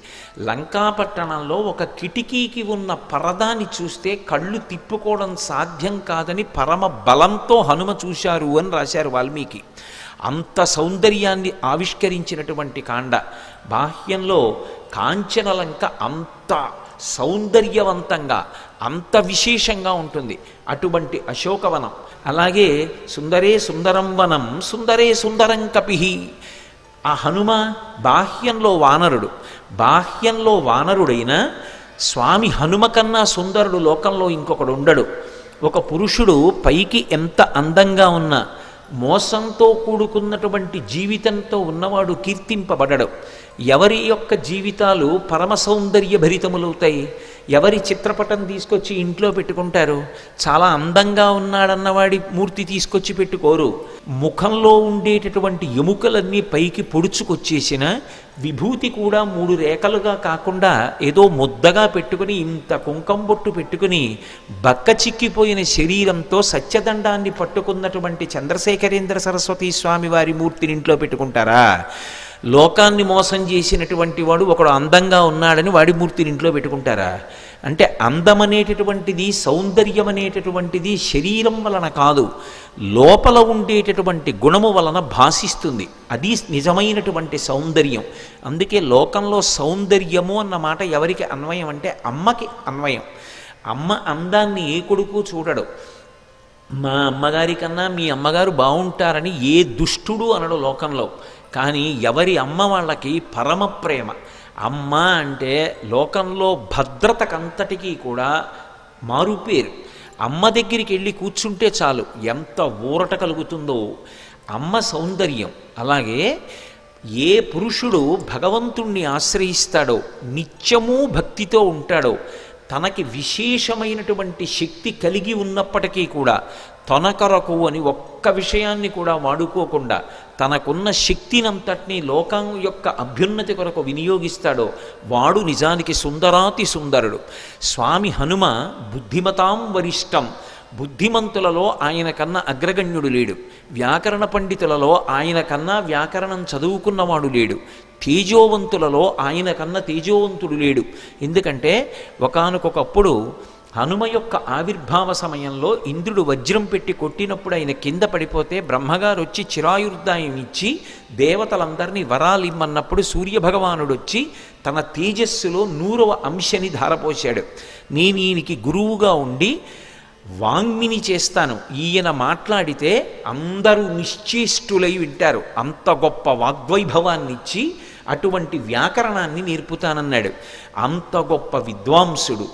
లంకాపట్టణంలో ఒక కిటికీకి ఉన్న పరదాన్ని చూస్తే కళ్ళు తిప్పుకోవడం సాధ్యం కాదని పరమ బలంతో హనుమ చూశారు అని రాశారు వాల్మీకి. అంత సౌందర్యాన్ని ఆవిష్కరించినటువంటి కాండ. బాహ్యంలో కాంచనలంక అంత సౌందర్యవంతంగా, అంత విశేషంగా ఉంటుంది అటువంటి అశోకవనం. అలాగే సుందరే సుందరం వనం సుందరే సుందరం కపిహి. ఆ హనుమ బాహ్యంలో వానరుడు. బాహ్యంలో వానరుడైన స్వామి హనుమ కన్నా సుందరుడు లోకంలో ఇంకొకడు ఉండడు. ఒక పురుషుడు పైకి ఎంత అందంగా ఉన్నా మోసంతో కూడుకున్నటువంటి జీవితంతో ఉన్నవాడు కీర్తింపబడడు. ఎవరి యొక్క జీవితాలు పరమ సౌందర్య భరితములవుతాయి? ఎవరి చిత్రపటం తీసుకొచ్చి ఇంట్లో పెట్టుకుంటారు? చాలా అందంగా ఉన్నాడన్నవాడి మూర్తి తీసుకొచ్చి పెట్టుకోరు. ముఖంలో ఉండేటటువంటి ఎముకలన్నీ పైకి పొడుచుకొచ్చేసిన విభూతి కూడా 3 రేఖలుగా కాకుండా ఏదో ముద్దగా పెట్టుకుని, ఇంత కుంకం బొట్టు పెట్టుకుని, బక్క చిక్కిపోయిన శరీరంతో సత్యదండాన్ని పట్టుకున్నటువంటి చంద్రశేఖరేంద్ర సరస్వతి స్వామి వారి మూర్తిని ఇంట్లో పెట్టుకుంటారా? లోకాన్ని మోసం చేసినటువంటి వాడు ఒకడు అందంగా ఉన్నాడని వాడి మూర్తిని ఇంట్లో పెట్టుకుంటారా? అంటే అందం అనేటటువంటిది, సౌందర్యం అనేటటువంటిది శరీరం వలన కాదు, లోపల ఉండేటటువంటి గుణము వలన భాషిస్తుంది. అది నిజమైనటువంటి సౌందర్యం. అందుకే లోకంలో సౌందర్యము అన్న మాట ఎవరికి అన్వయం అంటే అమ్మకి అన్వయం. అమ్మ అందాన్ని ఏ కొడుకు చూడడు. మా అమ్మగారి కన్నా మీ అమ్మగారు బాగుంటారని ఏ దుష్టుడు అనడు లోకంలో. కానీ ఎవరి అమ్మ వాళ్ళకి పరమ ప్రేమ. అమ్మ అంటే లోకంలో భద్రతకంతటికీ కూడా మారుపేరు. అమ్మ దగ్గరికి వెళ్ళి కూర్చుంటే చాలు ఎంత ఊరట కలుగుతుందో. అమ్మ సౌందర్యం. అలాగే ఏ పురుషుడు భగవంతుణ్ణి ఆశ్రయిస్తాడో, నిత్యము భక్తితో ఉంటాడో, తనకి విశేషమైనటువంటి శక్తి కలిగి ఉన్నప్పటికీ కూడా తన కొరకు అని ఒక్క విషయాన్ని కూడా వాడుకోకుండా తనకున్న శక్తినంతటినీ లోకం యొక్క అభ్యున్నతి కొరకు వినియోగిస్తాడో వాడు నిజానికి సుందరాతి సుందరుడు. స్వామి హనుమ బుద్ధిమతాం వరిష్టం. బుద్ధిమంతులలో ఆయన కన్నా అగ్రగణ్యుడు లేడు. వ్యాకరణ పండితులలో ఆయన కన్నా వ్యాకరణం చదువుకున్నవాడు లేడు. తేజోవంతులలో ఆయన కన్నా తేజోవంతుడు లేడు. ఎందుకంటే ఒకానొకప్పుడు హనుమ యొక్క ఆవిర్భావ సమయంలో ఇంద్రుడు వజ్రం పెట్టి కొట్టినప్పుడు ఆయన కింద పడిపోతే బ్రహ్మగారు వచ్చి చిరాయుర్దాయం ఇచ్చి దేవతలందరినీ వరాలు ఇమ్మన్నప్పుడు సూర్యభగవానుడు వచ్చి తన తేజస్సులో 100వ అంశని ధారపోశాడు. నేను ఈయనకి గురువుగా ఉండి వాంగ్మిని చేస్తాను, ఈయన మాట్లాడితే అందరూ నిశ్చేష్టులై వింటారు, అంత గొప్ప వాగ్వైభవాన్ని ఇచ్చి అటువంటి వ్యాకరణాన్ని నేర్పుతానన్నాడు. అంత గొప్ప విద్వాంసుడు.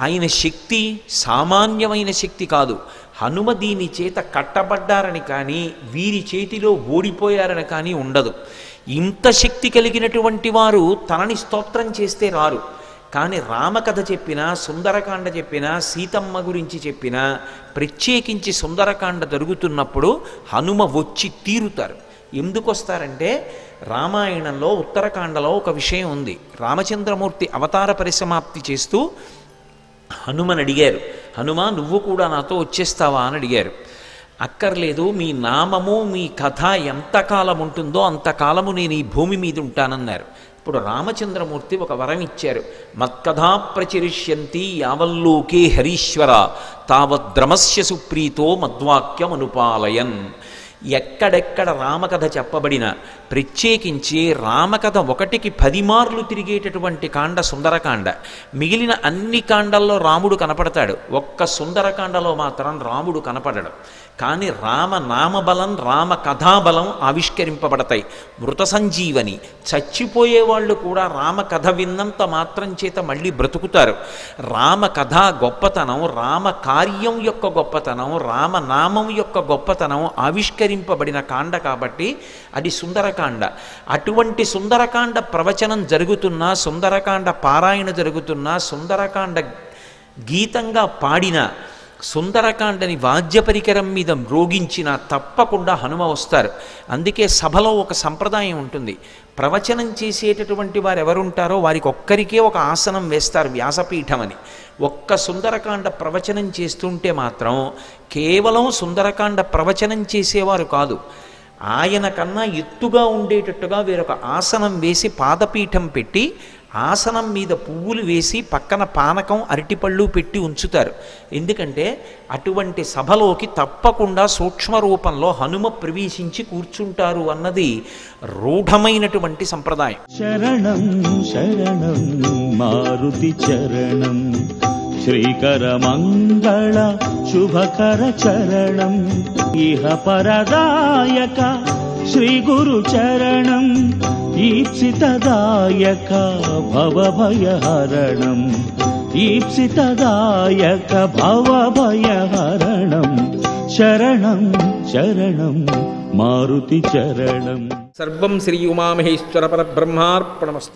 ఆయన శక్తి సామాన్యమైన శక్తి కాదు. హనుమ దీని చేత కట్టబడ్డారని కానీ వీరి చేతిలో ఓడిపోయారని కానీ ఉండదు. ఇంత శక్తి కలిగినటువంటి వారు తనని స్తోత్రం చేస్తే రారు. కానీ రామకథ చెప్పినా, సుందరకాండ చెప్పినా, సీతమ్మ గురించి చెప్పినా, ప్రత్యేకించి సుందరకాండ జరుగుతున్నప్పుడు హనుమ వచ్చి తీరుతారు. ఎందుకు వస్తారంటే రామాయణంలో ఉత్తరకాండలో ఒక విషయం ఉంది. రామచంద్రమూర్తి అవతార పరిసమాప్తి చేస్తూ హనుమని అడిగారు, హనుమ నువ్వు కూడా నాతో వచ్చేస్తావా అని అడిగారు. అక్కర్లేదు, మీ నామము మీ కథ ఎంతకాలం ఉంటుందో అంతకాలము నేను ఈ భూమి మీద ఉంటానన్నారు. ఇప్పుడు రామచంద్రమూర్తి ఒక వరం ఇచ్చారు. మత్కథా ప్రచరిష్యంతి యావల్లోకే హరీశ్వర తావద్రమస్య సుప్రీతో మద్వాక్యం అనుపాలయన్. ఎక్కడెక్కడ రామకథ చెప్పబడిన, ప్రత్యేకించి రామకథ 1కి 10 మార్లు తిరిగేటటువంటి కాండ సుందరకాండ. మిగిలిన అన్ని కాండల్లో రాముడు కనపడతాడు, ఒక్క సుందరకాండలో మాత్రం రాముడు కనపడడు. కానీ రామ నామబలం, రామ కథాబలం ఆవిష్కరింపబడతాయి. మృత సంజీవని, చచ్చిపోయేవాళ్ళు కూడా రామ కథ విన్నంత మాత్రం చేత మళ్ళీ బ్రతుకుతారు. రామ కథ గొప్పతనం, రామ కార్యం యొక్క గొప్పతనం, రామనామం యొక్క గొప్పతనం ఆవిష్కరింపబడతాయి. ఆవిష్కరింపబడిన కాండ కాబట్టి అది సుందరకాండ. అటువంటి సుందరకాండ ప్రవచనం జరుగుతున్నా, సుందరకాండ పారాయణ జరుగుతున్నా, సుందరకాండ గీతంగా పాడిన, సుందరకాండని వాద్య పరికరం మీద మ్రోగించిన తప్పకుండా హనుమ వస్తారు. అందుకే సభలో ఒక సంప్రదాయం ఉంటుంది. ప్రవచనం చేసేటటువంటి వారు ఎవరుంటారో వారికి ఒక్కరికే ఒక ఆసనం వేస్తారు, వ్యాసపీఠం అని. ఒక్క సుందరకాండ ప్రవచనం చేస్తుంటే మాత్రం కేవలం సుందరకాండ ప్రవచనం చేసేవారు కాదు, ఆయన కన్నా ఎత్తుగా ఉండేటట్టుగా వేరొక ఆసనం వేసి పాదపీఠం పెట్టి ఆసనం మీద పువ్వులు వేసి పక్కన పానకం అరటిపళ్ళు పెట్టి ఉంచుతారు. ఎందుకంటే అటువంటి సభలోకి తప్పకుండా సూక్ష్మ రూపంలో హనుమ ప్రవేశించి కూర్చుంటారు అన్నది రూఢమైనటువంటి సంప్రదాయం. శరణం శరణం మారుతి చరణం శ్రీకర మంగళ శుభకర చరణం ఇహ పరదాయక శ్రీ గురు చరణం ఈప్సితదాయక భవభయహరణం ఈప్సితదాయక భవభయహరణం శరణం శరణం మారుతి చరణం. సర్వం శ్రీ ఉమామహేశ్వర పరబ్రహ్మార్పణమస్తు.